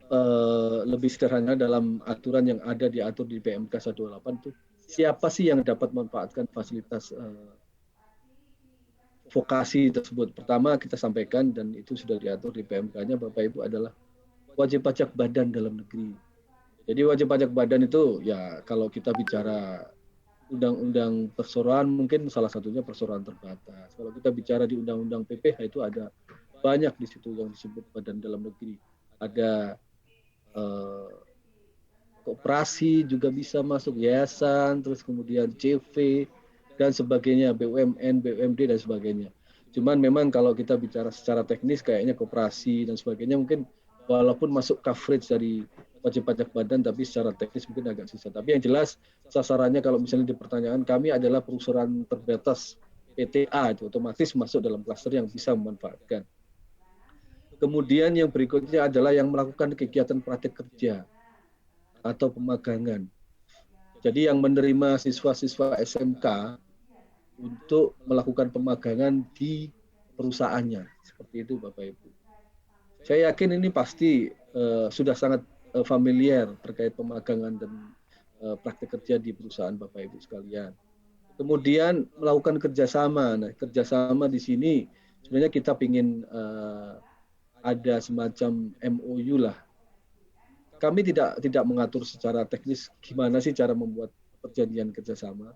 lebih sederhana dalam aturan yang ada diatur di PMK 128 itu siapa sih yang dapat memanfaatkan fasilitas vokasi tersebut. Pertama kita sampaikan dan itu sudah diatur di PMK-nya Bapak Ibu adalah wajib pajak badan dalam negeri. Jadi wajib pajak badan itu ya kalau kita bicara undang-undang perseroan mungkin salah satunya perseroan terbatas. Kalau kita bicara di undang-undang PPH itu ada banyak di situ yang disebut badan dalam negeri. Ada koperasi juga bisa masuk, yayasan, terus kemudian CV dan sebagainya, BUMN, BUMD dan sebagainya. Cuman memang kalau kita bicara secara teknis kayaknya koperasi dan sebagainya mungkin walaupun masuk coverage dari wajib pajak badan tapi secara teknis mungkin agak susah. Tapi yang jelas sasarannya kalau misalnya di pertanyaan kami adalah perusahaan terbatas PTA itu otomatis masuk dalam klaster yang bisa memanfaatkan. Kemudian yang berikutnya adalah yang melakukan kegiatan praktik kerja atau pemagangan. Jadi yang menerima siswa-siswa SMK untuk melakukan pemagangan di perusahaannya. Seperti itu Bapak Ibu. Saya yakin ini pasti sudah sangat familiar terkait pemagangan dan praktik kerja di perusahaan Bapak Ibu sekalian. Kemudian melakukan kerjasama. Nah, kerjasama di sini sebenarnya kita ingin ada semacam MOU lah. Kami tidak mengatur secara teknis gimana sih cara membuat perjanjian kerjasama.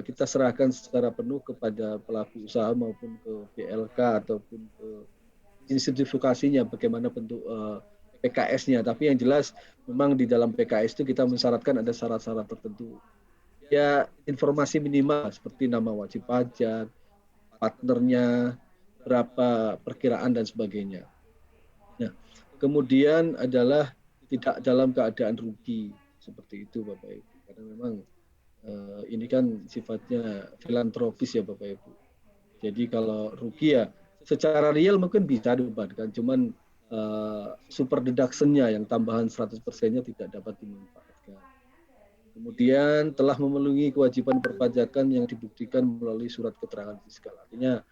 Kita serahkan secara penuh kepada pelaku usaha maupun ke PLK ataupun ke institusifikasinya bagaimana bentuk PKS-nya. Tapi yang jelas memang di dalam PKS itu kita mensyaratkan ada syarat-syarat tertentu. Ya informasi minimal seperti nama wajib pajak, partnernya, berapa perkiraan dan sebagainya. Nah, Kemudian adalah tidak dalam keadaan rugi, seperti itu Bapak Ibu. Karena memang ini kan sifatnya filantropis ya Bapak Ibu. Jadi kalau rugi ya secara real mungkin bisa dibebankan, cuman super deduction-nya yang tambahan 100%-nya tidak dapat dimanfaatkan. Kemudian telah memenuhi kewajiban perpajakan yang dibuktikan melalui surat keterangan fiskal. Artinya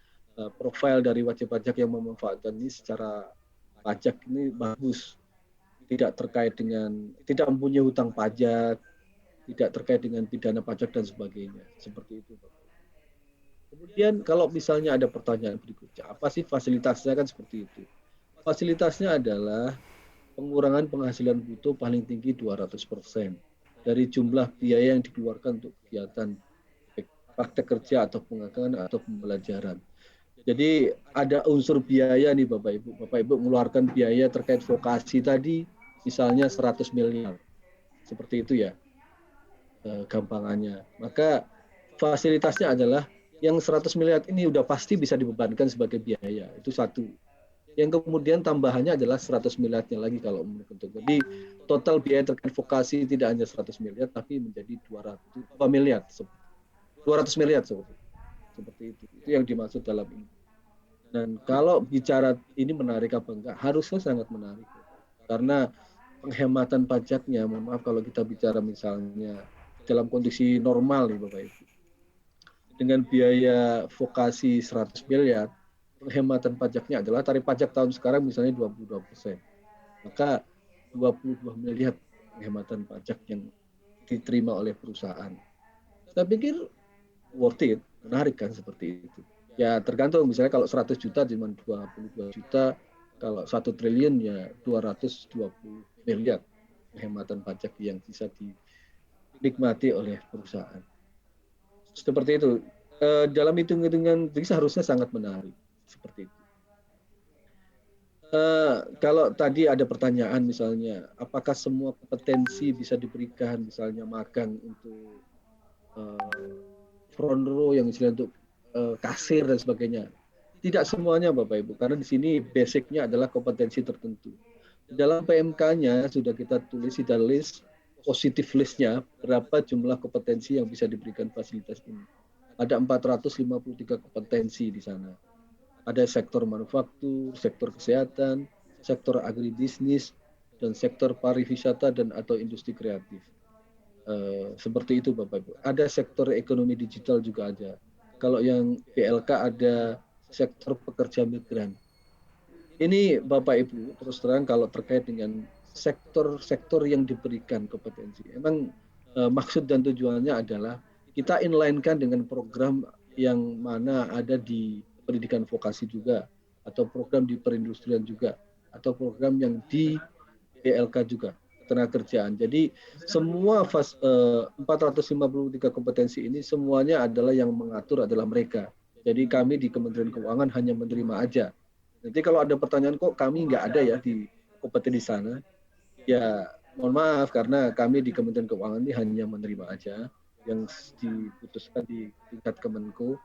profil dari wajib pajak yang memanfaatkan ini secara pajak ini bagus, tidak terkait dengan, tidak mempunyai hutang pajak, tidak terkait dengan pidana pajak dan sebagainya. Seperti itu, Pak. Kemudian kalau misalnya ada pertanyaan berikutnya, apa sih fasilitasnya, kan seperti itu. Fasilitasnya adalah pengurangan penghasilan bruto paling tinggi 200% dari jumlah biaya yang dikeluarkan untuk kegiatan praktek kerja atau pengakangan atau pembelajaran. Jadi ada unsur biaya nih Bapak Ibu. Bapak Ibu mengeluarkan biaya terkait vokasi tadi, misalnya 100 miliar. Seperti itu ya gampangannya. Maka fasilitasnya adalah yang 100 miliar ini udah pasti bisa dibebankan sebagai biaya. Itu satu. Yang kemudian tambahannya adalah 100 miliarnya lagi kalau menurut. Jadi total biaya terkait vokasi tidak hanya 100 miliar tapi menjadi 200 miliar. 200 miliar seperti itu. Itu yang dimaksud dalam ini. Dan kalau bicara ini menarik apa enggak, harusnya sangat menarik. Karena penghematan pajaknya, mohon maaf kalau kita bicara misalnya dalam kondisi normal nih Bapak Ibu. Dengan biaya vokasi 100 miliar, penghematan pajaknya adalah tarif pajak tahun sekarang misalnya 22%. Maka 22 miliar penghematan pajak yang diterima oleh perusahaan. Saya pikir worth it, menarik kan seperti itu. Ya tergantung, misalnya kalau 100 juta cuma 22 juta, kalau 1 triliun ya 220 miliar penghematan pajak yang bisa dinikmati oleh perusahaan. Seperti itu. Dalam hitung-hitungan seharusnya sangat menarik. Seperti itu. Kalau tadi ada pertanyaan misalnya, apakah semua kompetensi bisa diberikan, misalnya magang untuk front row yang misalnya untuk kasir dan sebagainya. Tidak semuanya Bapak Ibu, karena di sini basicnya adalah kompetensi tertentu. Dalam PMK-nya sudah kita tulis di list, positif list-nya, berapa jumlah kompetensi yang bisa diberikan fasilitas ini. Ada 453 kompetensi di sana. Ada sektor manufaktur, sektor kesehatan, sektor agribisnis, dan sektor pariwisata dan atau industri kreatif. Seperti itu Bapak Ibu. Ada sektor ekonomi digital juga ada. Kalau yang PLK ada sektor pekerja migran. Ini Bapak Ibu, terus terang kalau terkait dengan sektor-sektor yang diberikan kompetensi. Emang maksud dan tujuannya adalah kita inline-kan dengan program yang mana ada di pendidikan vokasi juga, atau program di perindustrian juga, atau program yang di PLK juga, tenaga kerjaan. Jadi semua 453 kompetensi ini semuanya adalah yang mengatur adalah mereka. Jadi kami di Kementerian Keuangan hanya menerima aja. Nanti kalau ada pertanyaan kok kami nggak ada ya di kompetensi sana, ya mohon maaf karena kami di Kementerian Keuangan ini hanya menerima aja yang diputuskan di tingkat Kemenko.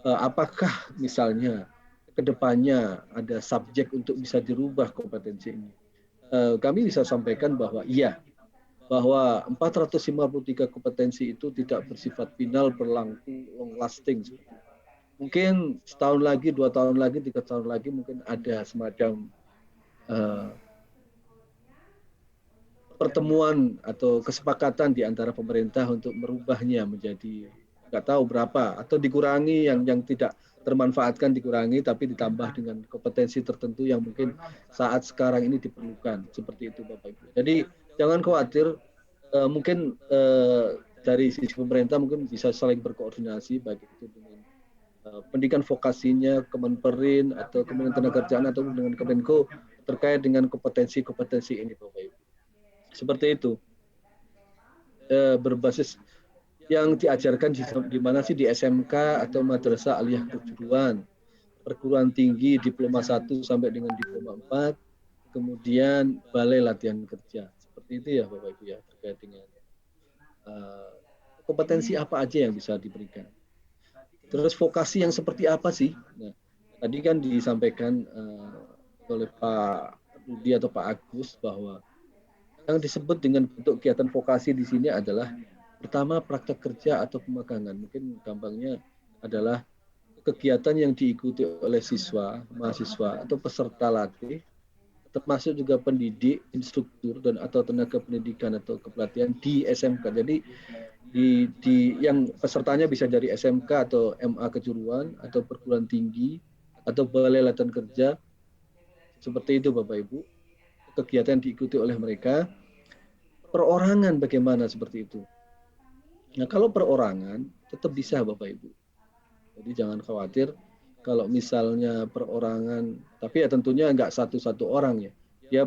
Apakah misalnya kedepannya ada subjek untuk bisa dirubah kompetensi ini? Kami bisa sampaikan bahwa iya, bahwa 453 kompetensi itu tidak bersifat final, berlangsung, long lasting. Mungkin setahun lagi, 2 tahun lagi, 3 tahun lagi mungkin ada semacam pertemuan atau kesepakatan di antara pemerintah untuk merubahnya menjadi nggak tahu berapa atau dikurangi yang tidak termanfaatkan dikurangi tapi ditambah dengan kompetensi tertentu yang mungkin saat sekarang ini diperlukan seperti itu Bapak Ibu. Jadi jangan khawatir, mungkin dari sisi pemerintah mungkin bisa saling berkoordinasi baik itu dengan pendidikan vokasinya Kemenperin atau Kementerian Tenagakerjaan atau dengan Kemenko terkait dengan kompetensi-kompetensi ini Bapak Ibu. Seperti itu, berbasis yang diajarkan di mana sih, di SMK atau Madrasah Aliyah Kejuruan, perguruan tinggi diploma 1 sampai dengan diploma 4, kemudian balai latihan kerja. Seperti itu ya Bapak Ibu ya, terkait dengan kompetensi apa aja yang bisa diberikan. Terus vokasi yang seperti apa sih? Nah, tadi kan disampaikan oleh Pak Rudi atau Pak Agus bahwa yang disebut dengan bentuk kegiatan vokasi di sini adalah pertama praktek kerja atau pemagangan. Mungkin gampangnya adalah kegiatan yang diikuti oleh siswa, mahasiswa atau peserta latih, termasuk juga pendidik, instruktur dan atau tenaga pendidikan atau kepelatihan di SMK. Jadi di yang pesertanya bisa dari SMK atau MA kejuruan atau perguruan tinggi atau balai latihan kerja, seperti itu Bapak Ibu. Kegiatan diikuti oleh mereka. Perorangan bagaimana seperti itu? Nah, kalau perorangan tetap bisa Bapak Ibu. Jadi jangan khawatir kalau misalnya perorangan, tapi ya tentunya nggak satu-satu orang ya. Dia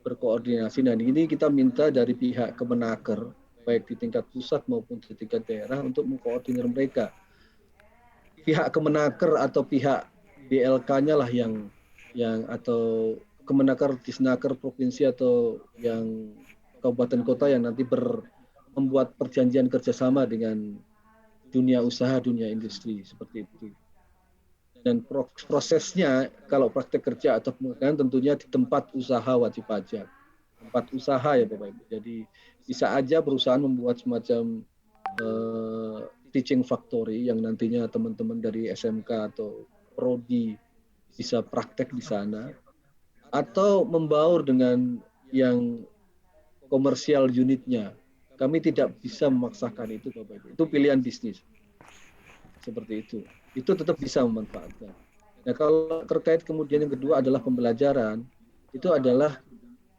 berkoordinasi. Nah, ini kita minta dari pihak Kemenaker, baik di tingkat pusat maupun di tingkat daerah untuk mengkoordinir mereka. Pihak Kemenaker atau pihak BLK-nya lah yang atau Kemenaker, Disnaker provinsi atau yang kabupaten kota yang nanti membuat perjanjian kerjasama dengan dunia usaha, dunia industri seperti itu. Dan prosesnya kalau praktek kerja atau pemagangan tentunya di tempat usaha wajib pajak, tempat usaha ya Bapak Ibu. Jadi bisa aja perusahaan membuat semacam teaching factory yang nantinya teman-teman dari SMK atau prodi bisa praktek di sana, atau membaur dengan yang komersial unitnya. Kami tidak bisa memaksakan itu Bapak Ibu. Itu pilihan bisnis. Seperti itu. Itu tetap bisa memanfaatkan. Nah, kalau terkait kemudian yang kedua adalah pembelajaran, itu adalah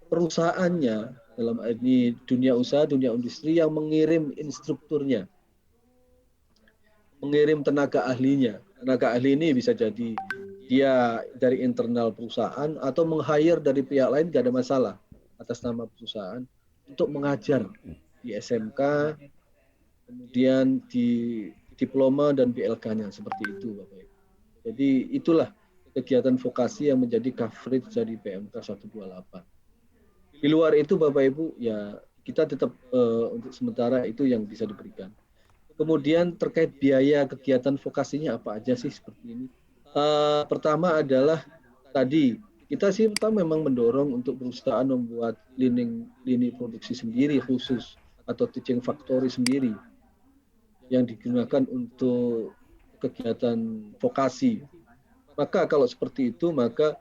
perusahaannya, dalam ini dunia usaha, dunia industri yang mengirim instrukturnya, mengirim tenaga ahlinya. Tenaga ahli ini bisa jadi dia dari internal perusahaan atau meng-hire dari pihak lain, tidak ada masalah atas nama perusahaan untuk mengajar di SMK, kemudian di diploma dan BLK-nya seperti itu Bapak Ibu. Jadi itulah kegiatan vokasi yang menjadi coverage dari PMK 128. Di luar itu Bapak Ibu ya kita tetap untuk sementara itu yang bisa diberikan. Kemudian terkait biaya kegiatan vokasinya apa aja sih seperti ini? Pertama adalah tadi kita sih memang mendorong untuk perusahaan membuat lini produksi sendiri khusus atau teaching factory sendiri yang digunakan untuk kegiatan vokasi. Maka kalau seperti itu maka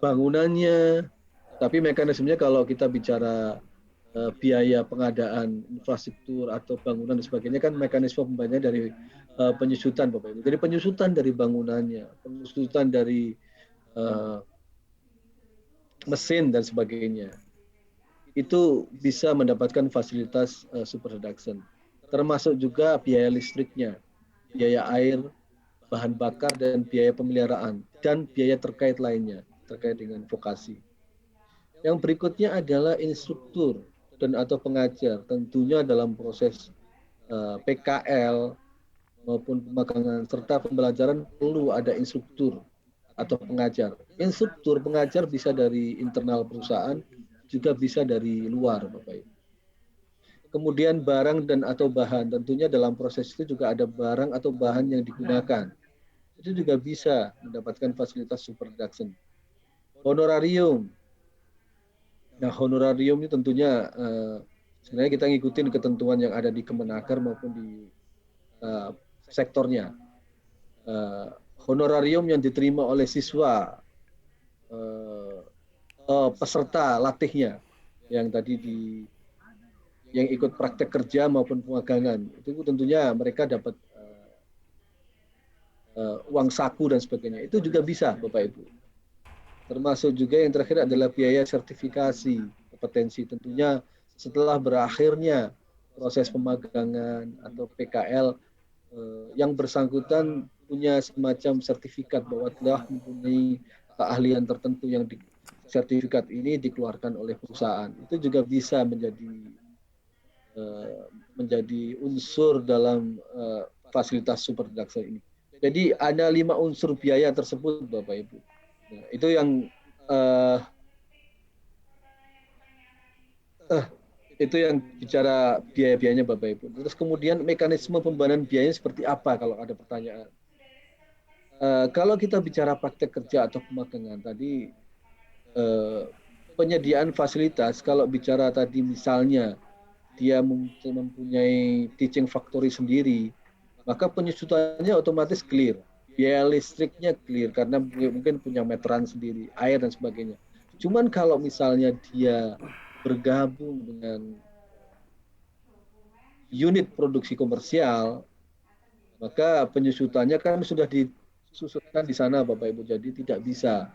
bangunannya, tapi mekanismenya kalau kita bicara biaya pengadaan infrastruktur atau bangunan dan sebagainya kan mekanisme pembayarannya dari penyusutan Bapak Ibu. Jadi penyusutan dari bangunannya, penyusutan dari mesin dan sebagainya. Itu bisa mendapatkan fasilitas super reduction. Termasuk juga biaya listriknya, biaya air, bahan bakar dan biaya pemeliharaan dan biaya terkait lainnya terkait dengan vokasi. Yang berikutnya adalah instruktur dan atau pengajar, tentunya dalam proses PKL maupun pemagangan serta pembelajaran perlu ada instruktur atau pengajar. Instruktur pengajar bisa dari internal perusahaan, juga bisa dari luar, Bapak Ibu. Kemudian barang dan atau bahan, tentunya dalam proses itu juga ada barang atau bahan yang digunakan. Itu juga bisa mendapatkan fasilitas super reduction. Honorarium. Nah, honorarium ini tentunya sebenarnya kita ngikutin ketentuan yang ada di Kemenaker maupun di sektornya. Honorarium yang diterima oleh siswa peserta latihnya yang tadi yang ikut praktek kerja maupun pemagangan itu tentunya mereka dapat uang saku dan sebagainya. Itu juga bisa Bapak Ibu. Termasuk juga yang terakhir adalah biaya sertifikasi kompetensi, tentunya setelah berakhirnya proses pemagangan atau PKL yang bersangkutan punya semacam sertifikat bahwa telah mempunyai keahlian tertentu yang sertifikat ini dikeluarkan oleh perusahaan. Itu juga bisa menjadi unsur dalam fasilitas super reduction ini. Jadi ada 5 unsur biaya tersebut Bapak Ibu. Nah, itu yang itu yang bicara biaya-biayanya Bapak Ibu. Terus kemudian mekanisme pembayaran biayanya seperti apa kalau ada pertanyaan. Kalau kita bicara praktek kerja atau pemagangan tadi penyediaan fasilitas, kalau bicara tadi misalnya dia mempunyai teaching factory sendiri, maka penyusutannya otomatis clear. Biaya listriknya clear karena mungkin punya meteran sendiri, air dan sebagainya. Cuman kalau misalnya dia bergabung dengan unit produksi komersial, maka penyusutannya kan sudah disusutkan di sana Bapak Ibu, jadi tidak bisa.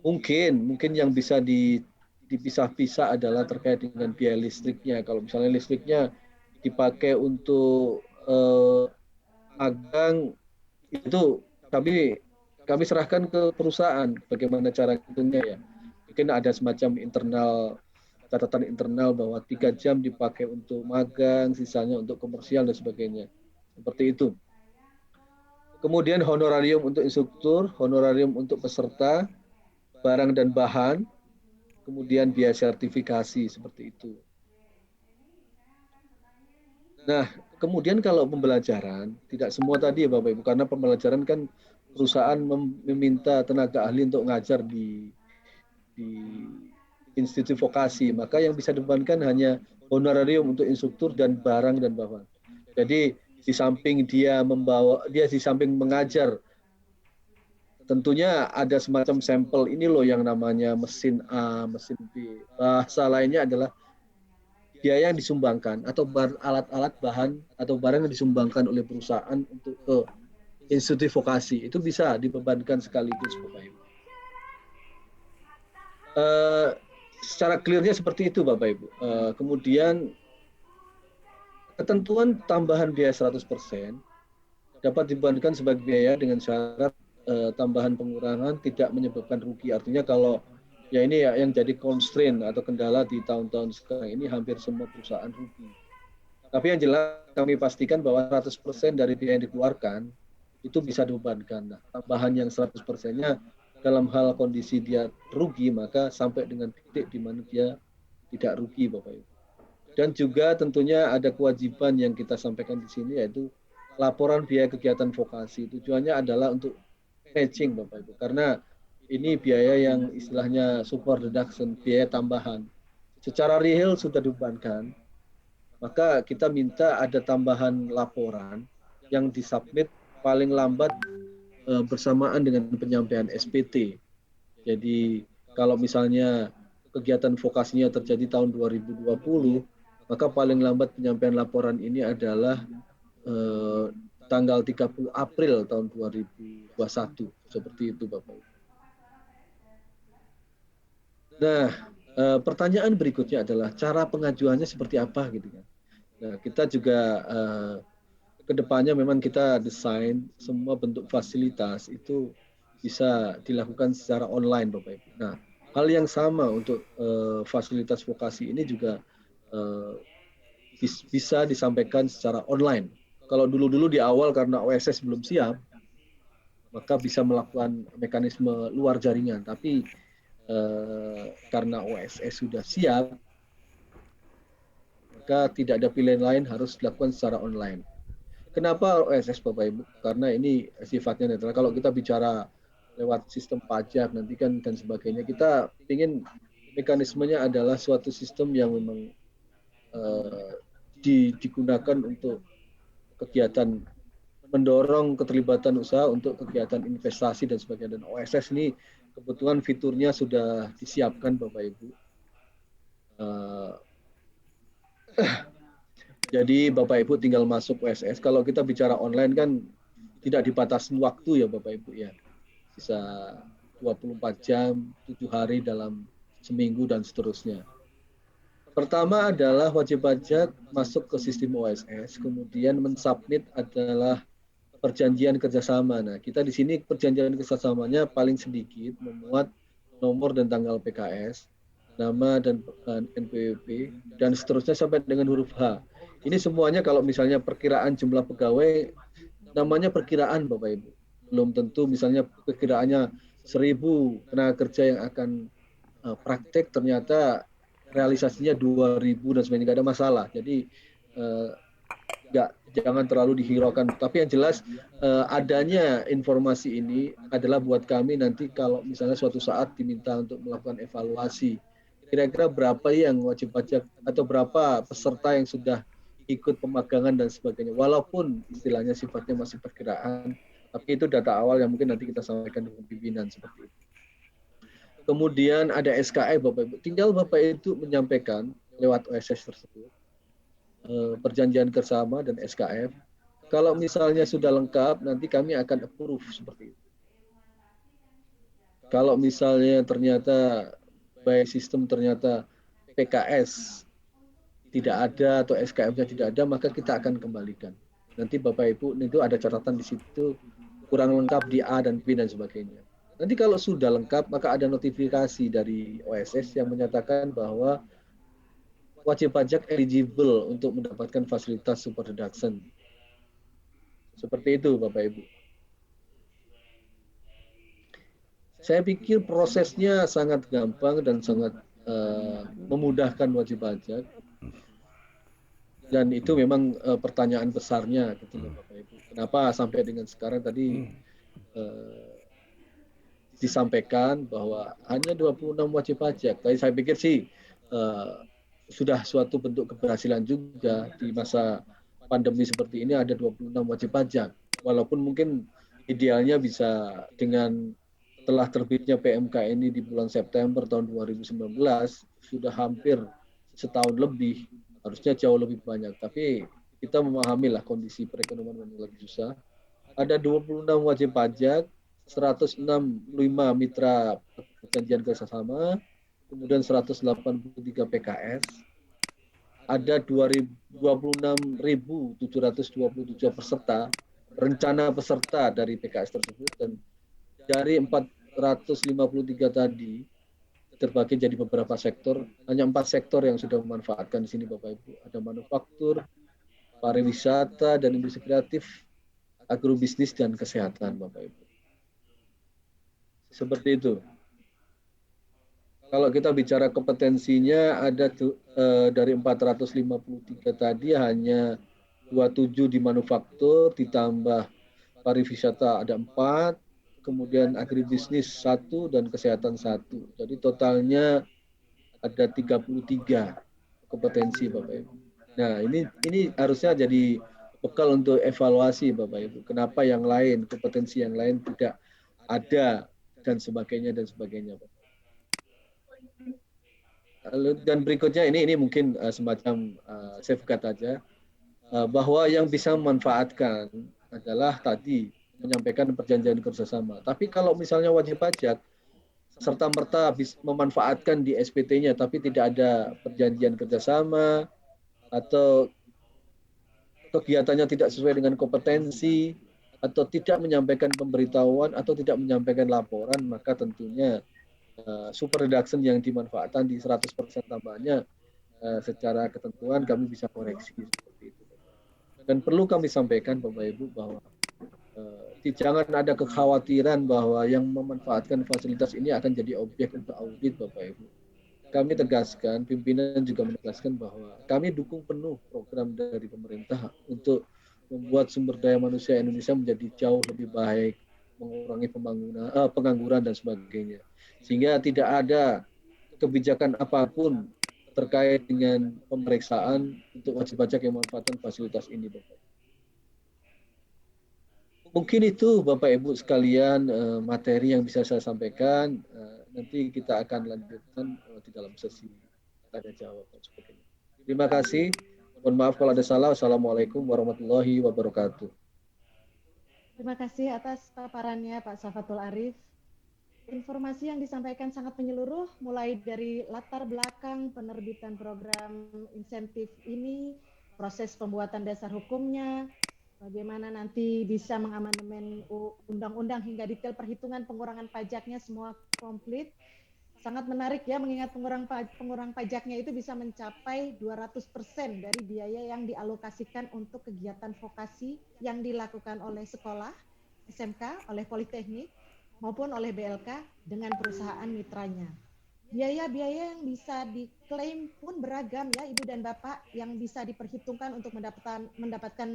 Mungkin yang bisa dipisah-pisah adalah terkait dengan biaya listriknya. Kalau misalnya listriknya dipakai untuk magang, itu kami serahkan ke perusahaan bagaimana cara hitungnya ya. Mungkin ada semacam catatan internal bahwa 3 jam dipakai untuk magang, sisanya untuk komersial dan sebagainya. Seperti itu. Kemudian honorarium untuk instruktur, honorarium untuk peserta, barang dan bahan, kemudian biaya sertifikasi seperti itu. Nah, kemudian kalau pembelajaran, tidak semua tadi ya Bapak Ibu, karena pembelajaran kan perusahaan meminta tenaga ahli untuk ngajar di institusi vokasi, maka yang bisa dibebankan hanya honorarium untuk instruktur dan barang dan bahan. Jadi di samping dia di samping mengajar, tentunya ada semacam sampel ini loh yang namanya mesin A, mesin B. Bahasa lainnya adalah biaya yang disumbangkan atau alat-alat bahan atau barang yang disumbangkan oleh perusahaan untuk ke institusi vokasi. Itu bisa dibebankan sekaligus Bapak Ibu. Secara clear-nya seperti itu Bapak Ibu. Kemudian ketentuan tambahan biaya 100% dapat dibebankan sebagai biaya dengan syarat tambahan pengurangan tidak menyebabkan rugi. Artinya kalau ya ini ya yang jadi constraint atau kendala di tahun-tahun sekarang ini hampir semua perusahaan rugi. Tapi yang jelas kami pastikan bahwa 100% dari biaya yang dikeluarkan itu bisa dibebankan. Nah, tambahan yang 100%-nya dalam hal kondisi dia rugi, maka sampai dengan titik di mana dia tidak rugi Bapak Ibu. Dan juga tentunya ada kewajiban yang kita sampaikan di sini yaitu laporan biaya kegiatan vokasi. Tujuannya adalah untuk matching Bapak Ibu. Karena ini biaya yang istilahnya super deduction, biaya tambahan. Secara real sudah dibebankan, maka kita minta ada tambahan laporan yang disubmit paling lambat bersamaan dengan penyampaian SPT. Jadi kalau misalnya kegiatan vokasinya terjadi tahun 2020, maka paling lambat penyampaian laporan ini adalah tanggal 30 April tahun 2021. Seperti itu Bapak. Nah, pertanyaan berikutnya adalah cara pengajuannya seperti apa gitu kan. Nah, kita juga kedepannya memang kita desain semua bentuk fasilitas itu bisa dilakukan secara online Bapak Ibu. Nah, hal yang sama untuk fasilitas vokasi ini juga bisa disampaikan secara online. Kalau dulu-dulu di awal karena OSS belum siap, maka bisa melakukan mekanisme luar jaringan. Tapi karena OSS sudah siap, maka tidak ada pilihan lain, harus dilakukan secara online. Kenapa OSS Bapak Ibu? Karena ini sifatnya netral. Kalau kita bicara lewat sistem pajak nanti kan dan sebagainya, kita ingin mekanismenya adalah suatu sistem yang memang digunakan untuk kegiatan mendorong keterlibatan usaha untuk kegiatan investasi dan sebagainya. Dan OSS ini kebetulan fiturnya sudah disiapkan Bapak Ibu. Jadi Bapak Ibu tinggal masuk OSS. Kalau kita bicara online kan tidak dibatasi waktu ya Bapak Ibu ya. Bisa 24 jam, 7 hari dalam seminggu dan seterusnya. Pertama adalah wajib pajak masuk ke sistem OSS, kemudian mensubmit adalah perjanjian kerjasama. Nah, kita di sini perjanjian kerjasamanya paling sedikit memuat nomor dan tanggal PKS, nama dan NPWP, dan seterusnya sampai dengan huruf H. Ini semuanya kalau misalnya perkiraan jumlah pegawai, namanya perkiraan Bapak Ibu. Belum tentu misalnya perkiraannya 1.000 tenaga kerja yang akan praktek, ternyata realisasinya 2.000 dan sebagainya, nggak ada masalah. Jadi jangan terlalu dihiraukan. Tapi yang jelas adanya informasi ini adalah buat kami nanti kalau misalnya suatu saat diminta untuk melakukan evaluasi, kira-kira berapa yang wajib pajak atau berapa peserta yang sudah ikut pemagangan dan sebagainya. Walaupun istilahnya sifatnya masih perkiraan, tapi itu data awal yang mungkin nanti kita sampaikan dengan pimpinan seperti itu. Kemudian ada SKF Bapak Ibu. Tinggal Bapak itu menyampaikan lewat OSS tersebut perjanjian kerjasama dan SKF. Kalau misalnya sudah lengkap, nanti kami akan approve seperti itu. Kalau misalnya ternyata by sistem ternyata PKS tidak ada atau SKF-nya tidak ada, maka kita akan kembalikan. Nanti Bapak Ibu itu ada catatan di situ kurang lengkap di A dan B dan sebagainya. Nanti kalau sudah lengkap, maka ada notifikasi dari OSS yang menyatakan bahwa wajib pajak eligible untuk mendapatkan fasilitas super deduction. Seperti itu, Bapak Ibu. Saya pikir prosesnya sangat gampang dan sangat memudahkan wajib pajak. Dan itu memang pertanyaan besarnya, gitu Bapak Ibu. Kenapa sampai dengan sekarang tadi disampaikan bahwa hanya 26 wajib pajak. Tapi saya pikir sih sudah suatu bentuk keberhasilan juga di masa pandemi seperti ini ada 26 wajib pajak. Walaupun mungkin idealnya bisa dengan telah terbitnya PMK ini di bulan September tahun 2019 sudah hampir setahun lebih, harusnya jauh lebih banyak. Tapi kita memahami lah kondisi perekonomian yang lagi susah. Ada 26 wajib pajak, 165 mitra perjanjian kerjasama, kemudian 183 PKS, ada 26.727 peserta, rencana peserta dari PKS tersebut, dan dari 453 tadi terbagi jadi beberapa sektor, hanya 4 sektor yang sudah memanfaatkan di sini Bapak Ibu. Ada manufaktur, pariwisata dan industri kreatif, agrobisnis dan kesehatan Bapak Ibu. Seperti itu. Kalau kita bicara kompetensinya ada dari 453 tadi hanya 27 di manufaktur, ditambah pariwisata ada 4, kemudian agribisnis 1 dan kesehatan 1. Jadi totalnya ada 33 kompetensi Bapak Ibu. Nah, ini harusnya jadi bekal untuk evaluasi Bapak Ibu. Kenapa yang lain, kompetensi yang lain tidak ada dan sebagainya dan sebagainya. Dan berikutnya ini mungkin semacam safeguard aja, bahwa yang bisa memanfaatkan adalah tadi menyampaikan perjanjian kerjasama. Tapi kalau misalnya wajib pajak serta merta memanfaatkan di SPT-nya tapi tidak ada perjanjian kerjasama atau kegiatannya tidak sesuai dengan kompetensi atau tidak menyampaikan pemberitahuan atau tidak menyampaikan laporan, maka tentunya super reduction yang dimanfaatkan di 100% tambahannya secara ketentuan kami bisa koreksi seperti itu. Dan perlu kami sampaikan Bapak Ibu bahwa jangan ada kekhawatiran bahwa yang memanfaatkan fasilitas ini akan jadi objek untuk audit Bapak Ibu. Kami tegaskan, pimpinan juga menegaskan bahwa kami dukung penuh program dari pemerintah untuk membuat sumber daya manusia Indonesia menjadi jauh lebih baik, mengurangi pengangguran dan sebagainya. Sehingga tidak ada kebijakan apapun terkait dengan pemeriksaan untuk wajib pajak yang memanfaatkan fasilitas ini, Bapak. Mungkin itu Bapak Ibu sekalian materi yang bisa saya sampaikan. Nanti kita akan lanjutkan di dalam sesi tanya jawab dan sebagainya. Terima kasih. Mohon maaf kalau ada salah. Wassalamualaikum warahmatullahi wabarakatuh. Terima kasih atas paparannya Pak Safatul Arif. Informasi yang disampaikan sangat menyeluruh, mulai dari latar belakang penerbitan program insentif ini, proses pembuatan dasar hukumnya, bagaimana nanti bisa mengamandemen undang-undang hingga detail perhitungan pengurangan pajaknya semua komplit. Sangat menarik ya, mengingat pengurang pajaknya itu bisa mencapai 200% dari biaya yang dialokasikan untuk kegiatan vokasi yang dilakukan oleh sekolah, SMK, oleh Politeknik, maupun oleh BLK dengan perusahaan mitranya. biaya-biaya yang bisa diklaim pun beragam ya Ibu dan Bapak, yang bisa diperhitungkan untuk mendapatkan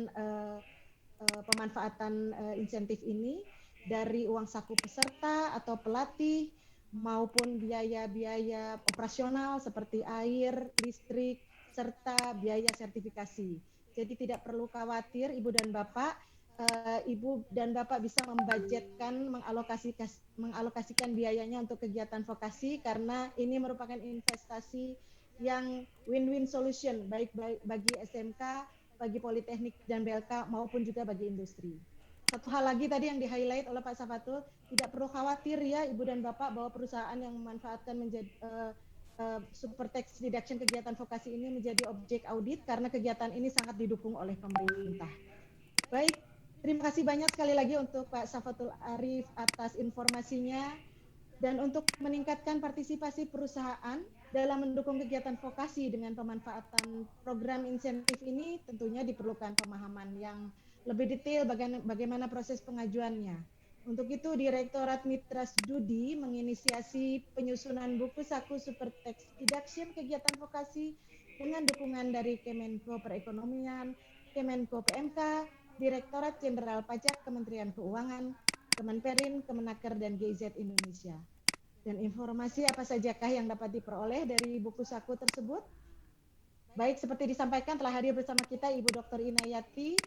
pemanfaatan insentif ini, dari uang saku peserta atau pelatih maupun biaya-biaya operasional seperti air, listrik, serta biaya sertifikasi. Jadi tidak perlu khawatir Ibu dan Bapak, Ibu dan Bapak bisa membudgetkan, mengalokasikan biayanya untuk kegiatan vokasi, karena ini merupakan investasi yang win-win solution, baik bagi SMK, bagi Politeknik dan BLK, maupun juga bagi industri. Satu hal lagi tadi yang di-highlight oleh Pak Safatul, tidak perlu khawatir ya Ibu dan Bapak bahwa perusahaan yang memanfaatkan menjadi super tax deduction kegiatan vokasi ini menjadi objek audit, karena kegiatan ini sangat didukung oleh pemerintah. Baik, terima kasih banyak sekali lagi untuk Pak Safatul Arif atas informasinya. Dan untuk meningkatkan partisipasi perusahaan dalam mendukung kegiatan vokasi dengan pemanfaatan program insentif ini, tentunya diperlukan pemahaman yang lebih detail bagaimana proses pengajuannya. Untuk itu, Direktorat Mitra Studi menginisiasi penyusunan buku saku Super Tax Deduction kegiatan vokasi dengan dukungan dari Kemenko Perekonomian, Kemenko PMK, Direktorat Jenderal Pajak Kementerian Keuangan, Kemenperin, Kemenaker, dan GIZ Indonesia. Dan informasi apa sajakah yang dapat diperoleh dari buku saku tersebut? Baik, seperti disampaikan, telah hadir bersama kita Ibu Dr. Inayati.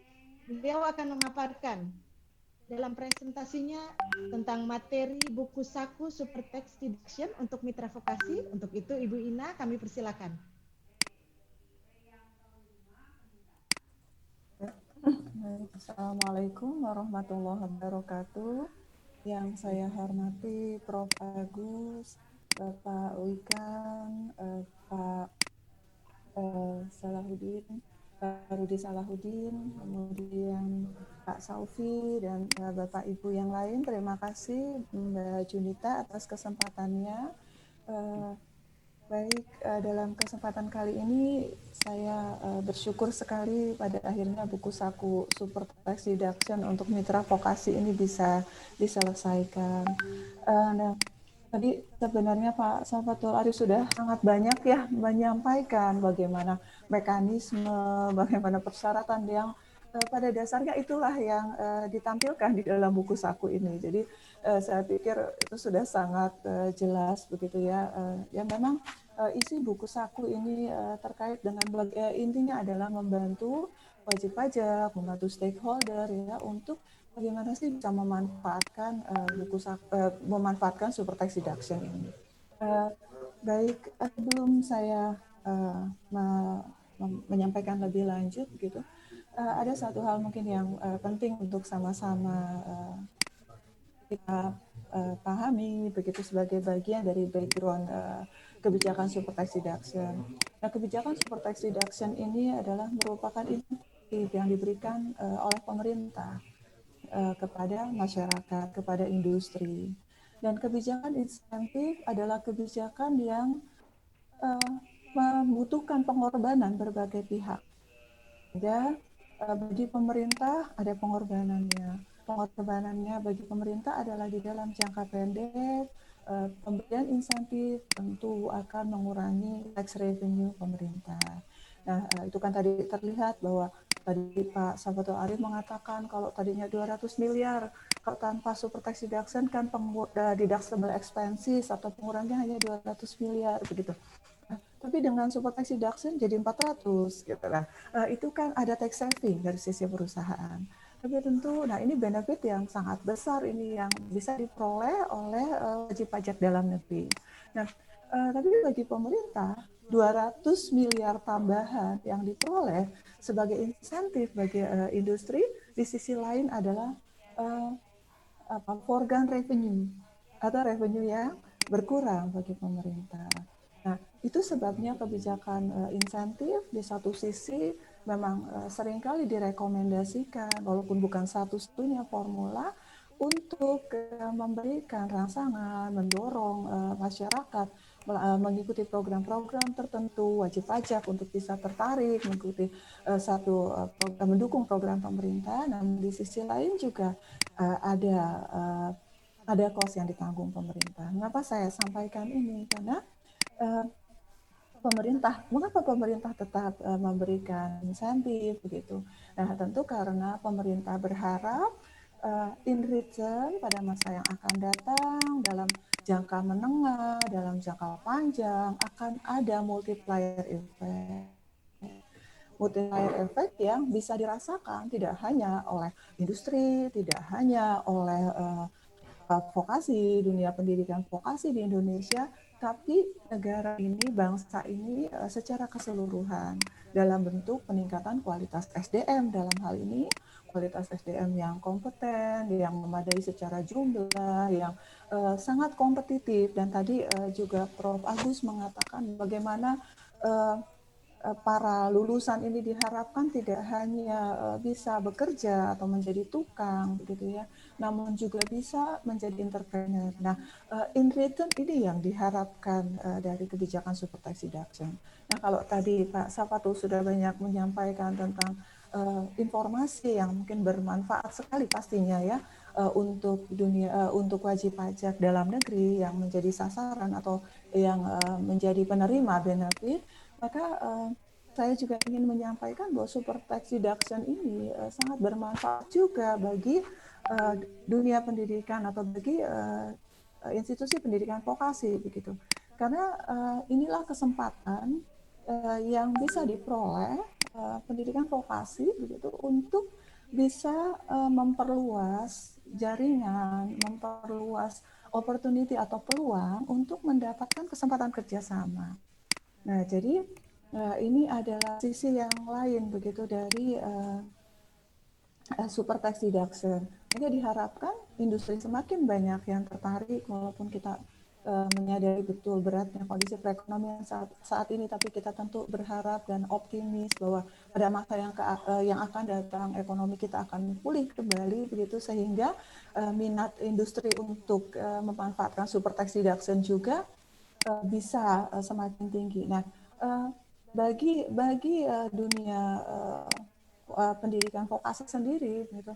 Beliau akan memaparkan dalam presentasinya tentang materi buku saku Super Tax Deduction untuk mitra vokasi. Untuk itu, Ibu Ina, kami persilakan. Assalamualaikum warahmatullahi wabarakatuh. Yang saya hormati Prof. Agus, Bapak Wikan, Pak Salahuddin, Pak Rudi Salahuddin, kemudian Pak Saufi, dan Bapak Ibu yang lain. Terima kasih Mbak Junita atas kesempatannya. Baik, dalam kesempatan kali ini saya bersyukur sekali pada akhirnya buku saku Super Tax Deduction untuk mitra vokasi ini bisa diselesaikan. Nah, tadi sebenarnya Pak Safatul Arif sudah sangat banyak ya menyampaikan bagaimana mekanisme, bagaimana persyaratan yang pada dasarnya itulah yang ditampilkan di dalam buku saku ini. Jadi saya pikir itu sudah sangat jelas begitu ya. Ya memang isi buku saku ini terkait dengan intinya adalah membantu wajib pajak, membantu stakeholder ya untuk bagaimana sih bisa memanfaatkan memanfaatkan super tax deduction ini. Baik, sebelum saya menyampaikan lebih lanjut gitu. Ada satu hal mungkin yang penting untuk sama-sama kita pahami begitu sebagai bagian dari background kebijakan super tax deduction. Nah, kebijakan super tax deduction ini adalah merupakan insentif yang diberikan oleh pemerintah kepada masyarakat, kepada industri. Dan kebijakan insentif adalah kebijakan yang membutuhkan pengorbanan berbagai pihak. Ya, bagi pemerintah ada pengorbanannya. Pengorbanannya bagi pemerintah adalah di dalam jangka pendek, pemberian insentif tentu akan mengurangi tax revenue pemerintah. Nah, itu kan tadi terlihat bahwa tadi Pak Safatul Arif mengatakan kalau tadinya 200 miliar, kalau tanpa super tax deduction kan deductible expenses atau pengurangannya hanya 200 miliar begitu. Tapi dengan super tax deduction jadi 400 gitu lah. Itu kan ada tax saving dari sisi perusahaan. Tapi tentu, nah ini benefit yang sangat besar ini yang bisa diperoleh oleh wajib pajak dalam negeri. Nah, tapi bagi pemerintah 200 miliar tambahan yang diperoleh sebagai insentif bagi industri, di sisi lain adalah foregone revenue atau revenue yang berkurang bagi pemerintah. Nah, itu sebabnya kebijakan insentif di satu sisi memang seringkali direkomendasikan, walaupun bukan satu-satunya formula, untuk memberikan rangsangan, mendorong masyarakat mengikuti program-program tertentu, wajib pajak untuk bisa tertarik, mengikuti mendukung program pemerintah. Namun di sisi lain juga ada cost yang ditanggung pemerintah. Mengapa saya sampaikan ini? Karena eh, mengapa pemerintah tetap memberikan insentif begitu? Nah, tentu karena pemerintah berharap in return pada masa yang akan datang dalam jangka menengah, dalam jangka panjang akan ada multiplier effect. Multiplier effect yang bisa dirasakan tidak hanya oleh industri, tidak hanya oleh vokasi, dunia pendidikan vokasi di Indonesia, tapi negara ini, bangsa ini secara keseluruhan dalam bentuk peningkatan kualitas SDM dalam hal ini, kualitas SDM yang kompeten, yang memadai secara jumlah, yang sangat kompetitif. Dan tadi juga Prof. Agus mengatakan bagaimana para lulusan ini diharapkan tidak hanya bisa bekerja atau menjadi tukang begitu ya, namun juga bisa menjadi entrepreneur. Nah, in return ini yang diharapkan dari kebijakan super tax deduction. Nah, kalau tadi Pak Sapatul sudah banyak menyampaikan tentang informasi yang mungkin bermanfaat sekali pastinya ya untuk dunia untuk wajib pajak dalam negeri yang menjadi sasaran atau yang menjadi penerima benefit, maka saya juga ingin menyampaikan bahwa super tax deduction ini sangat bermanfaat juga bagi dunia pendidikan atau bagi institusi pendidikan vokasi begitu. Karena inilah kesempatan yang bisa diperoleh pendidikan vokasi begitu untuk bisa memperluas jaringan, memperluas opportunity atau peluang untuk mendapatkan kesempatan kerjasama. Nah, jadi ini adalah sisi yang lain begitu dari super tax deduction. Jadi diharapkan industri semakin banyak yang tertarik walaupun kita menyadari betul beratnya kondisi perekonomian saat ini, tapi kita tentu berharap dan optimis bahwa pada masa yang akan datang ekonomi kita akan pulih kembali begitu sehingga minat industri untuk memanfaatkan super tax deduction juga bisa semakin tinggi. Nah, bagi dunia pendidikan vokasi sendiri, gitu,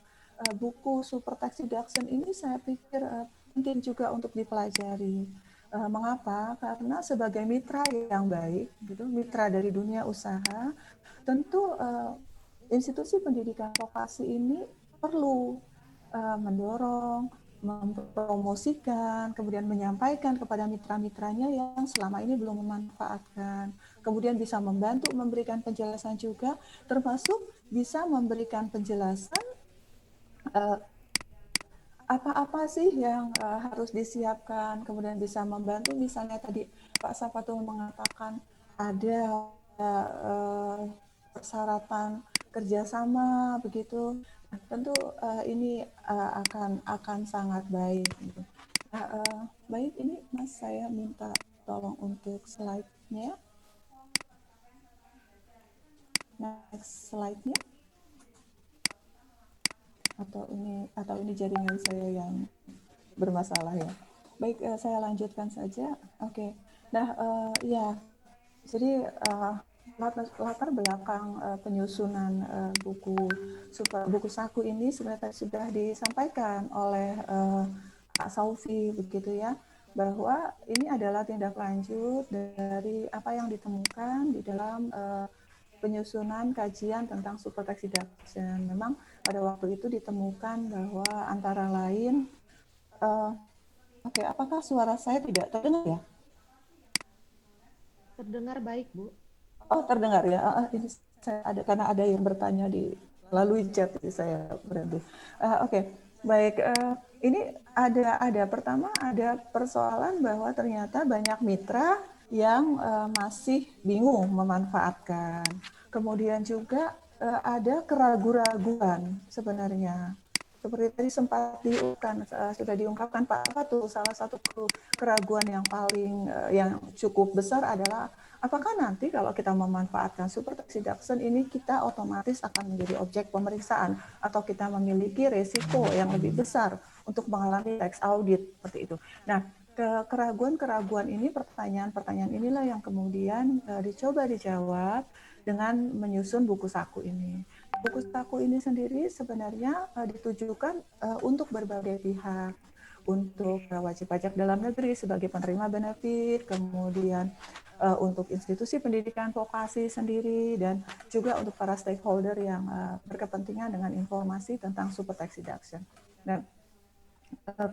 buku super tax deduction ini saya pikir penting juga untuk dipelajari. Mengapa? Karena sebagai mitra yang baik, gitu, mitra dari dunia usaha, tentu institusi pendidikan vokasi ini perlu mendorong, mempromosikan, kemudian menyampaikan kepada mitra-mitranya yang selama ini belum memanfaatkan. Kemudian bisa membantu memberikan penjelasan juga, termasuk bisa memberikan penjelasan apa-apa sih yang harus disiapkan, kemudian bisa membantu misalnya tadi Pak Sapatul mengatakan ada persyaratan kerjasama begitu. Nah, tentu ini akan sangat baik. Gitu. Nah, baik ini Mas saya minta tolong untuk slide-nya. Next slide-nya. Atau ini jaringan saya yang bermasalah ya. Baik, saya lanjutkan saja. Oke. Nah, ya. Jadi latar belakang penyusunan buku saku ini sebenarnya sudah disampaikan oleh Pak Saufi begitu ya, bahwa ini adalah tindak lanjut dari apa yang ditemukan di dalam penyusunan kajian tentang super tax deduction. Memang pada waktu itu ditemukan bahwa antara lain, apakah suara saya tidak terdengar ya? Terdengar baik, Bu. Oh, terdengar ya. Ini saya karena ada yang bertanya di melalui chat, jadi saya berhenti. Oke, baik. Ini pertama ada persoalan bahwa ternyata banyak mitra yang masih bingung memanfaatkan. Kemudian juga ada keraguan-raguan sebenarnya. Seperti tadi sempat sudah diungkapkan Pak Fatul, salah satu keraguan yang paling yang cukup besar adalah apakah nanti kalau kita memanfaatkan super tax deduction ini kita otomatis akan menjadi objek pemeriksaan atau kita memiliki resiko yang lebih besar untuk mengalami tax audit seperti itu. Nah, keraguan-keraguan ini, pertanyaan-pertanyaan inilah yang kemudian dicoba dijawab dengan menyusun buku saku ini. Buku saku ini sendiri sebenarnya ditujukan untuk berbagai pihak, untuk wajib pajak dalam negeri sebagai penerima benefit, kemudian untuk institusi pendidikan vokasi sendiri, dan juga untuk para stakeholder yang berkepentingan dengan informasi tentang super tax deduction. Dan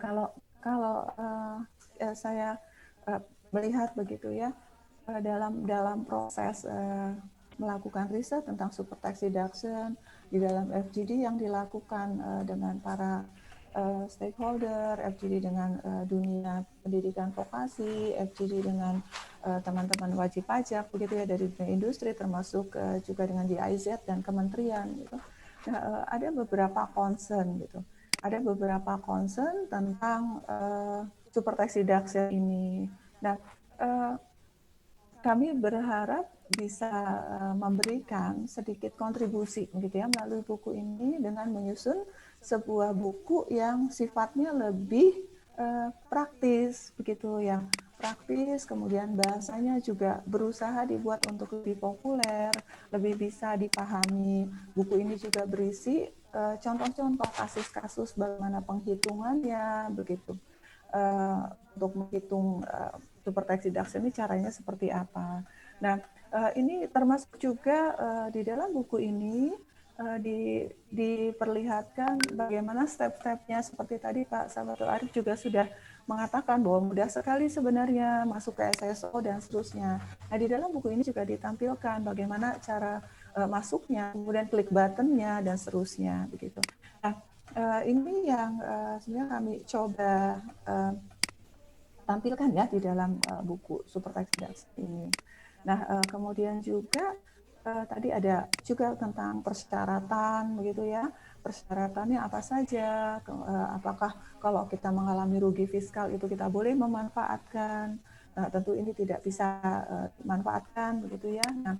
kalau saya melihat begitu ya, dalam proses melakukan riset tentang super tax deduction di dalam FGD yang dilakukan dengan para stakeholder, FGD dengan dunia pendidikan vokasi, FGD dengan teman-teman wajib pajak begitu ya dari dunia industri, termasuk juga dengan DIZ dan kementerian gitu. Nah, ada beberapa concern gitu. Ada beberapa concern tentang super tax deduction ini. Nah, kami berharap bisa memberikan sedikit kontribusi gitu ya melalui buku ini dengan menyusun sebuah buku yang sifatnya lebih praktis begitu, yang praktis, kemudian bahasanya juga berusaha dibuat untuk lebih populer, lebih bisa dipahami. Buku ini juga berisi contoh-contoh kasus-kasus bagaimana penghitungannya begitu. Untuk menghitung super tax deduction ini caranya seperti apa. Nah, ini termasuk juga di dalam buku ini diperlihatkan bagaimana step-stepnya, seperti tadi Pak Sabatul Arif juga sudah mengatakan bahwa mudah sekali sebenarnya masuk ke SSO dan seterusnya. Nah, di dalam buku ini juga ditampilkan bagaimana cara masuknya, kemudian klik buttonnya dan seterusnya begitu. Nah, ini yang sebenarnya kami coba tampilkan ya di dalam buku super tax deduction ini. Nah, kemudian juga tadi ada juga tentang persyaratan begitu ya. Persyaratannya apa saja? Apakah kalau kita mengalami rugi fiskal itu kita boleh memanfaatkan? Tentu ini tidak bisa dimanfaatkan begitu ya. Nah,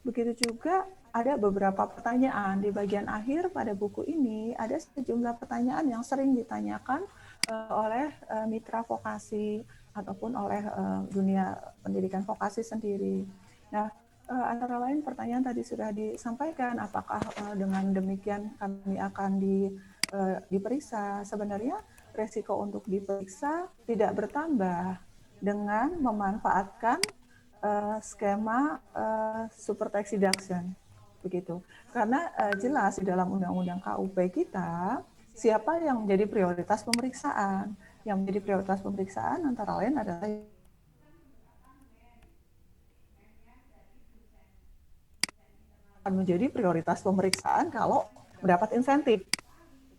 begitu juga ada beberapa pertanyaan di bagian akhir pada buku ini, ada sejumlah pertanyaan yang sering ditanyakan oleh mitra vokasi ataupun oleh dunia pendidikan vokasi sendiri. Nah, antara lain pertanyaan tadi sudah disampaikan, apakah dengan demikian kami akan diperiksa? Sebenarnya resiko untuk diperiksa tidak bertambah dengan memanfaatkan skema super tax deduction, begitu. Karena jelas di dalam undang-undang KUP kita, siapa yang menjadi prioritas pemeriksaan? Yang menjadi prioritas pemeriksaan antara lain adalah menjadi prioritas pemeriksaan kalau mendapat insentif,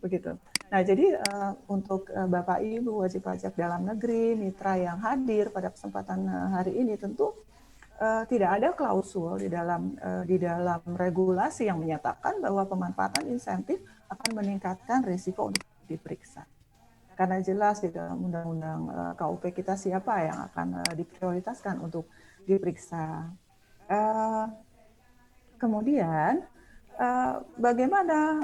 begitu. Nah, jadi untuk Bapak Ibu wajib pajak dalam negeri, mitra yang hadir pada kesempatan hari ini, tentu tidak ada klausul di dalam regulasi yang menyatakan bahwa pemanfaatan insentif akan meningkatkan risiko untuk diperiksa. Karena jelas di dalam undang-undang KUP kita siapa yang akan diprioritaskan untuk diperiksa. Kemudian bagaimana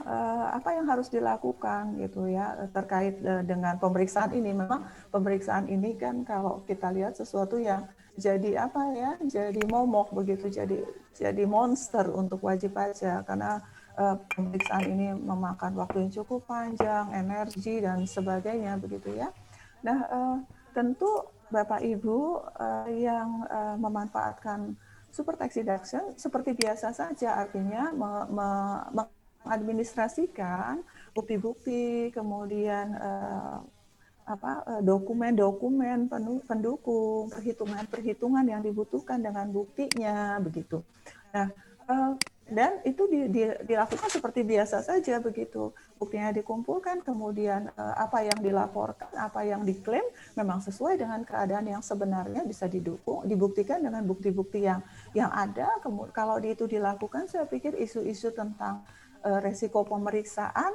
apa yang harus dilakukan gitu ya terkait dengan pemeriksaan ini. Memang pemeriksaan ini kan kalau kita lihat sesuatu yang jadi apa ya, jadi momok begitu, jadi monster untuk wajib pajak karena pemeriksaan ini memakan waktu yang cukup panjang, energi dan sebagainya begitu ya. Nah, tentu Bapak Ibu yang memanfaatkan super tax deduction seperti biasa saja, artinya mengadministrasikan bukti-bukti, kemudian dokumen-dokumen pendukung, perhitungan-perhitungan yang dibutuhkan dengan buktinya begitu. Nah, dan itu dilakukan seperti biasa saja begitu. Buktinya dikumpulkan, kemudian apa yang dilaporkan, apa yang diklaim memang sesuai dengan keadaan yang sebenarnya bisa dibuktikan dengan bukti-bukti yang ada. Kalau itu dilakukan, saya pikir isu-isu tentang resiko pemeriksaan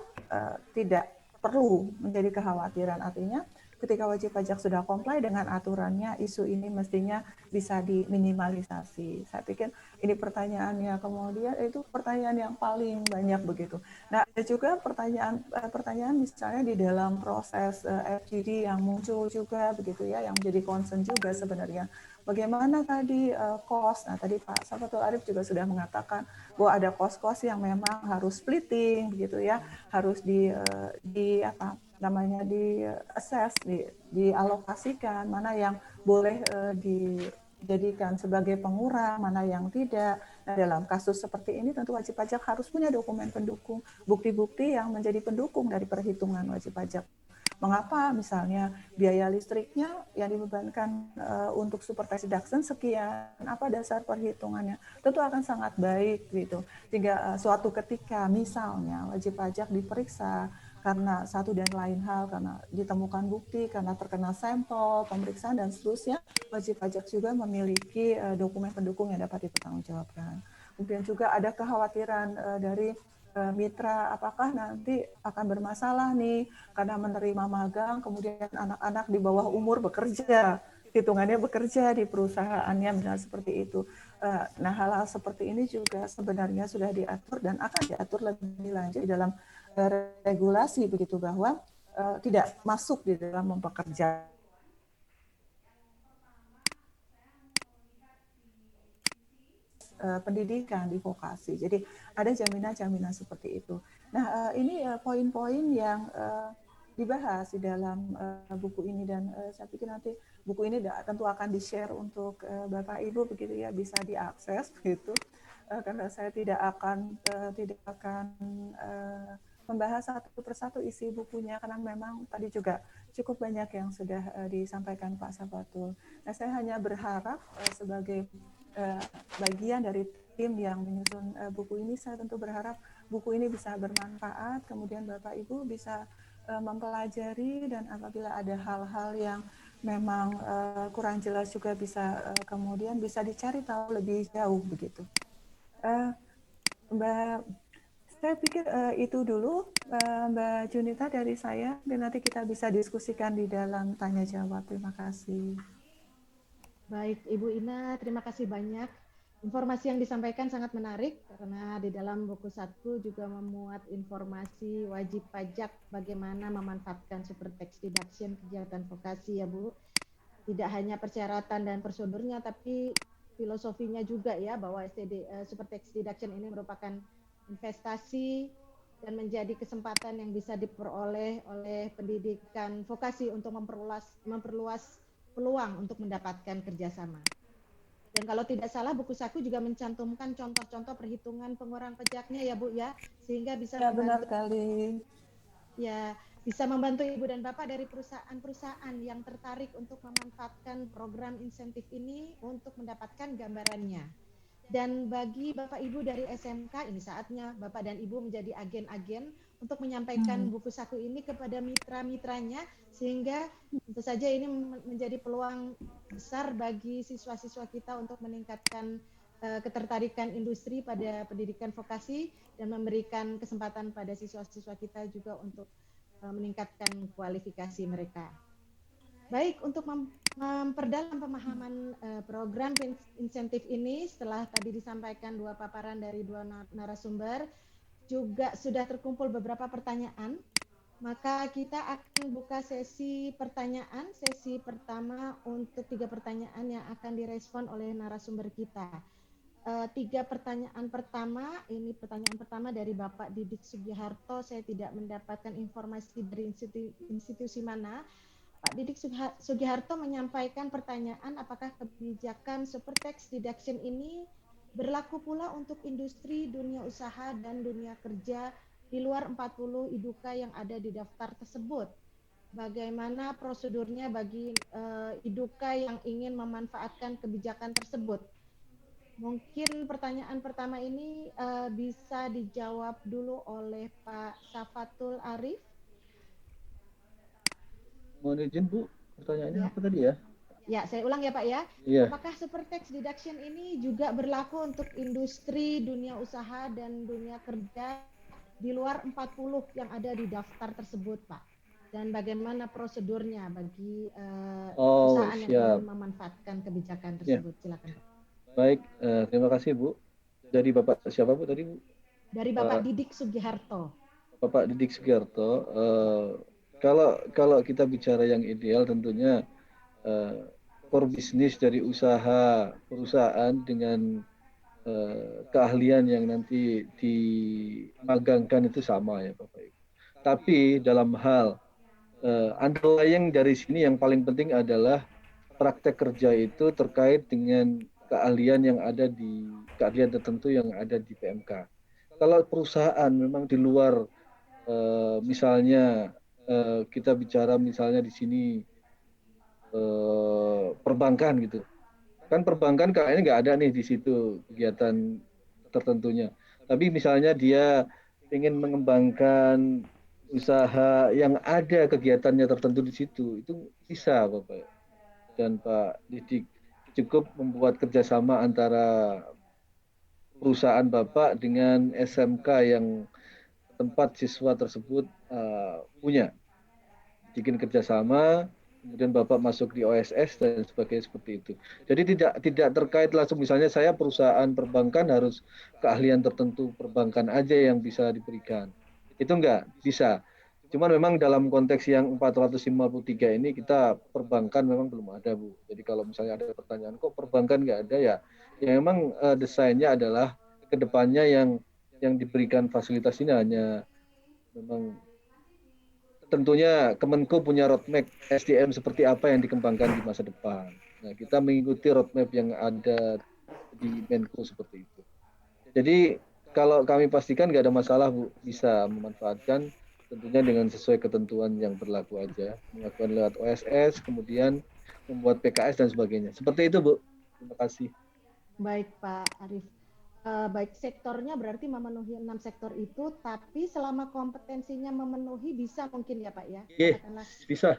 tidak perlu menjadi kekhawatiran. Artinya ketika wajib pajak sudah comply dengan aturannya, isu ini mestinya bisa diminimalisasi. Saya pikir ini pertanyaannya, kemudian itu pertanyaan yang paling banyak begitu. Nah, ada juga pertanyaan misalnya di dalam proses FGD yang muncul juga begitu ya, yang menjadi concern juga sebenarnya. Bagaimana tadi cost? Nah, tadi Pak Safatul Arif juga sudah mengatakan bahwa ada cost-cost yang memang harus splitting begitu ya, harus namanya di-assess, dialokasikan, mana yang boleh dijadikan sebagai pengurang, mana yang tidak. Nah, dalam kasus seperti ini tentu wajib pajak harus punya dokumen pendukung, bukti-bukti yang menjadi pendukung dari perhitungan wajib pajak. Mengapa misalnya biaya listriknya yang dibebankan untuk super tax deduction sekian, apa dasar perhitungannya? Tentu akan sangat baik gitu. Sehingga suatu ketika misalnya wajib pajak diperiksa karena satu dan lain hal, karena ditemukan bukti, karena terkena sampel, pemeriksaan dan seterusnya, wajib pajak juga memiliki dokumen pendukung yang dapat dipertanggungjawabkan. Kemudian juga ada kekhawatiran dari mitra, apakah nanti akan bermasalah nih karena menerima magang, kemudian anak-anak di bawah umur bekerja, hitungannya bekerja di perusahaannya, misalnya seperti itu. Nah, hal-hal seperti ini juga sebenarnya sudah diatur dan akan diatur lebih lanjut di dalam regulasi, begitu, bahwa tidak masuk di dalam mempekerjakan pendidikan di vokasi. Jadi ada jaminan-jaminan seperti itu. Nah, ini poin-poin yang dibahas di dalam buku ini, dan saya pikir nanti buku ini tentu akan di-share untuk Bapak Ibu, begitu ya, bisa diakses gitu. Karena saya tidak akan membahas satu persatu isi bukunya, karena memang tadi juga cukup banyak yang sudah disampaikan Pak Safatul. Nah, saya hanya berharap sebagai bagian dari tim yang menyusun buku ini, saya tentu berharap buku ini bisa bermanfaat, kemudian Bapak Ibu bisa mempelajari, dan apabila ada hal-hal yang memang kurang jelas juga bisa kemudian bisa dicari tahu lebih jauh, begitu. Mbak, saya pikir itu dulu Mbak Junita dari saya, dan nanti kita bisa diskusikan di dalam tanya jawab. Terima kasih. Baik, Ibu Ina, terima kasih banyak. Informasi yang disampaikan sangat menarik karena di dalam buku 1 juga memuat informasi wajib pajak bagaimana memanfaatkan super tax deduction kegiatan vokasi ya Bu. Tidak hanya persyaratan dan prosedurnya tapi filosofinya juga ya, bahwa super tax deduction ini merupakan investasi dan menjadi kesempatan yang bisa diperoleh oleh pendidikan vokasi untuk memperluas peluang untuk mendapatkan kerjasama. Dan kalau tidak salah buku saku juga mencantumkan contoh-contoh perhitungan pengurang pajaknya ya Bu ya, sehingga bisa benar sekali. Ya, bisa membantu Ibu dan Bapak dari perusahaan-perusahaan yang tertarik untuk memanfaatkan program insentif ini untuk mendapatkan gambarannya. Dan bagi Bapak Ibu dari SMK, ini saatnya Bapak dan Ibu menjadi agen-agen untuk menyampaikan buku saku ini kepada mitra-mitranya, sehingga tentu saja ini menjadi peluang besar bagi siswa-siswa kita untuk meningkatkan ketertarikan industri pada pendidikan vokasi dan memberikan kesempatan pada siswa-siswa kita juga untuk meningkatkan kualifikasi mereka. Baik, untuk memperdalam pemahaman program insentif ini, setelah tadi disampaikan dua paparan dari dua narasumber, juga sudah terkumpul beberapa pertanyaan, maka kita akan buka sesi pertanyaan. Sesi pertama untuk 3 pertanyaan yang akan direspon oleh narasumber kita. 3 pertanyaan pertama, ini pertanyaan pertama dari Bapak Didik Sugiharto. Saya tidak mendapatkan informasi dari institusi mana. Pak Didik Sugiharto menyampaikan pertanyaan, apakah kebijakan super tax deduction ini berlaku pula untuk industri, dunia usaha, dan dunia kerja di luar 40 IDUKA yang ada di daftar tersebut. Bagaimana prosedurnya bagi IDUKA yang ingin memanfaatkan kebijakan tersebut? Mungkin pertanyaan pertama ini bisa dijawab dulu oleh Pak Safatul Arif. Mohon izin Bu, pertanyaannya apa tadi ya? Ya, saya ulang ya Pak ya. Iya. Apakah super tax deduction ini juga berlaku untuk industri, dunia usaha, dan dunia kerja di luar 40 yang ada di daftar tersebut Pak? Dan bagaimana prosedurnya bagi perusahaan yang ingin memanfaatkan kebijakan tersebut? Silakan Pak. Baik, terima kasih Bu. Dari Bapak siapa Bu tadi Bu? Dari Bapak Didik Sugiharto. Bapak Didik Sugiharto. Kalau kita bicara yang ideal, tentunya core bisnis dari usaha perusahaan dengan keahlian yang nanti dimagangkan itu sama ya Bapak Ibu. Tapi dalam hal underlying dari sini yang paling penting adalah praktek kerja itu terkait dengan keahlian tertentu yang ada di PMK. Kalau perusahaan memang di luar, misalnya kita bicara misalnya di sini perbankan gitu, kan perbankan kayaknya nggak ada nih di situ kegiatan tertentunya. Tapi misalnya dia ingin mengembangkan usaha yang ada kegiatannya tertentu di situ, itu bisa Bapak dan Pak Didik. Cukup membuat kerjasama antara perusahaan Bapak dengan SMK yang tempat siswa tersebut punya. Bikin kerjasama, kemudian Bapak masuk di OSS dan sebagainya seperti itu. Jadi tidak terkait langsung, misalnya saya perusahaan perbankan harus keahlian tertentu perbankan aja yang bisa diberikan. Itu enggak bisa. Cuman memang dalam konteks yang 453 ini kita perbankan memang belum ada, Bu. Jadi kalau misalnya ada pertanyaan kok perbankan enggak ada, ya memang desainnya adalah kedepannya yang diberikan fasilitas ini hanya memang tentunya Kemenko punya roadmap SDM seperti apa yang dikembangkan di masa depan. Nah, kita mengikuti roadmap yang ada di Menko seperti itu. Jadi kalau kami pastikan nggak ada masalah, Bu, bisa memanfaatkan tentunya dengan sesuai ketentuan yang berlaku aja, melakukan lewat OSS, kemudian membuat PKS dan sebagainya. Seperti itu, Bu. Terima kasih. Baik, Pak Arief. Baik, sektornya berarti memenuhi 6 sektor itu, tapi selama kompetensinya memenuhi bisa mungkin ya Pak ya? Katakanlah,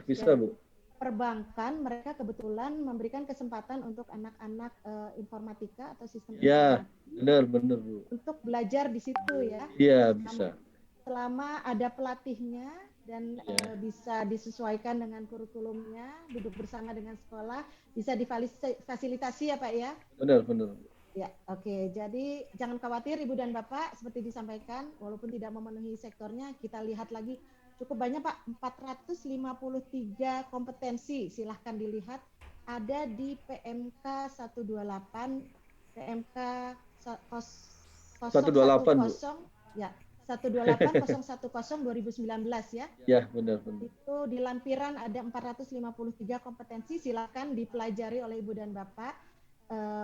bisa Bu. Perbankan mereka kebetulan memberikan kesempatan untuk anak-anak informatika atau sistem ya, informatika. Benar Bu. Untuk belajar di situ ya? Iya, bisa. Selama ada pelatihnya dan bisa disesuaikan dengan kurikulumnya, duduk bersama dengan sekolah, bisa difasilitasi ya Pak ya? Benar. Ya, oke. Jadi jangan khawatir Ibu dan Bapak, seperti disampaikan, walaupun tidak memenuhi sektornya, kita lihat lagi cukup banyak Pak, 453 kompetensi, silahkan dilihat, ada di PMK 128, PMK 010, ya, 128.010 2019 ya. Ya, benar. Itu di lampiran ada 453 kompetensi, silahkan dipelajari oleh Ibu dan Bapak.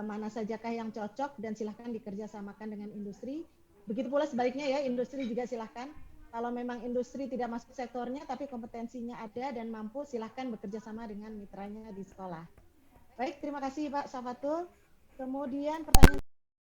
Mana sajakah yang cocok dan silahkan dikerjasamakan dengan industri. Begitu pula sebaliknya ya, industri juga silahkan. Kalau memang industri tidak masuk sektornya tapi kompetensinya ada dan mampu, silahkan bekerja sama dengan mitranya di sekolah. Baik, terima kasih Pak Safatul. Kemudian pertanyaan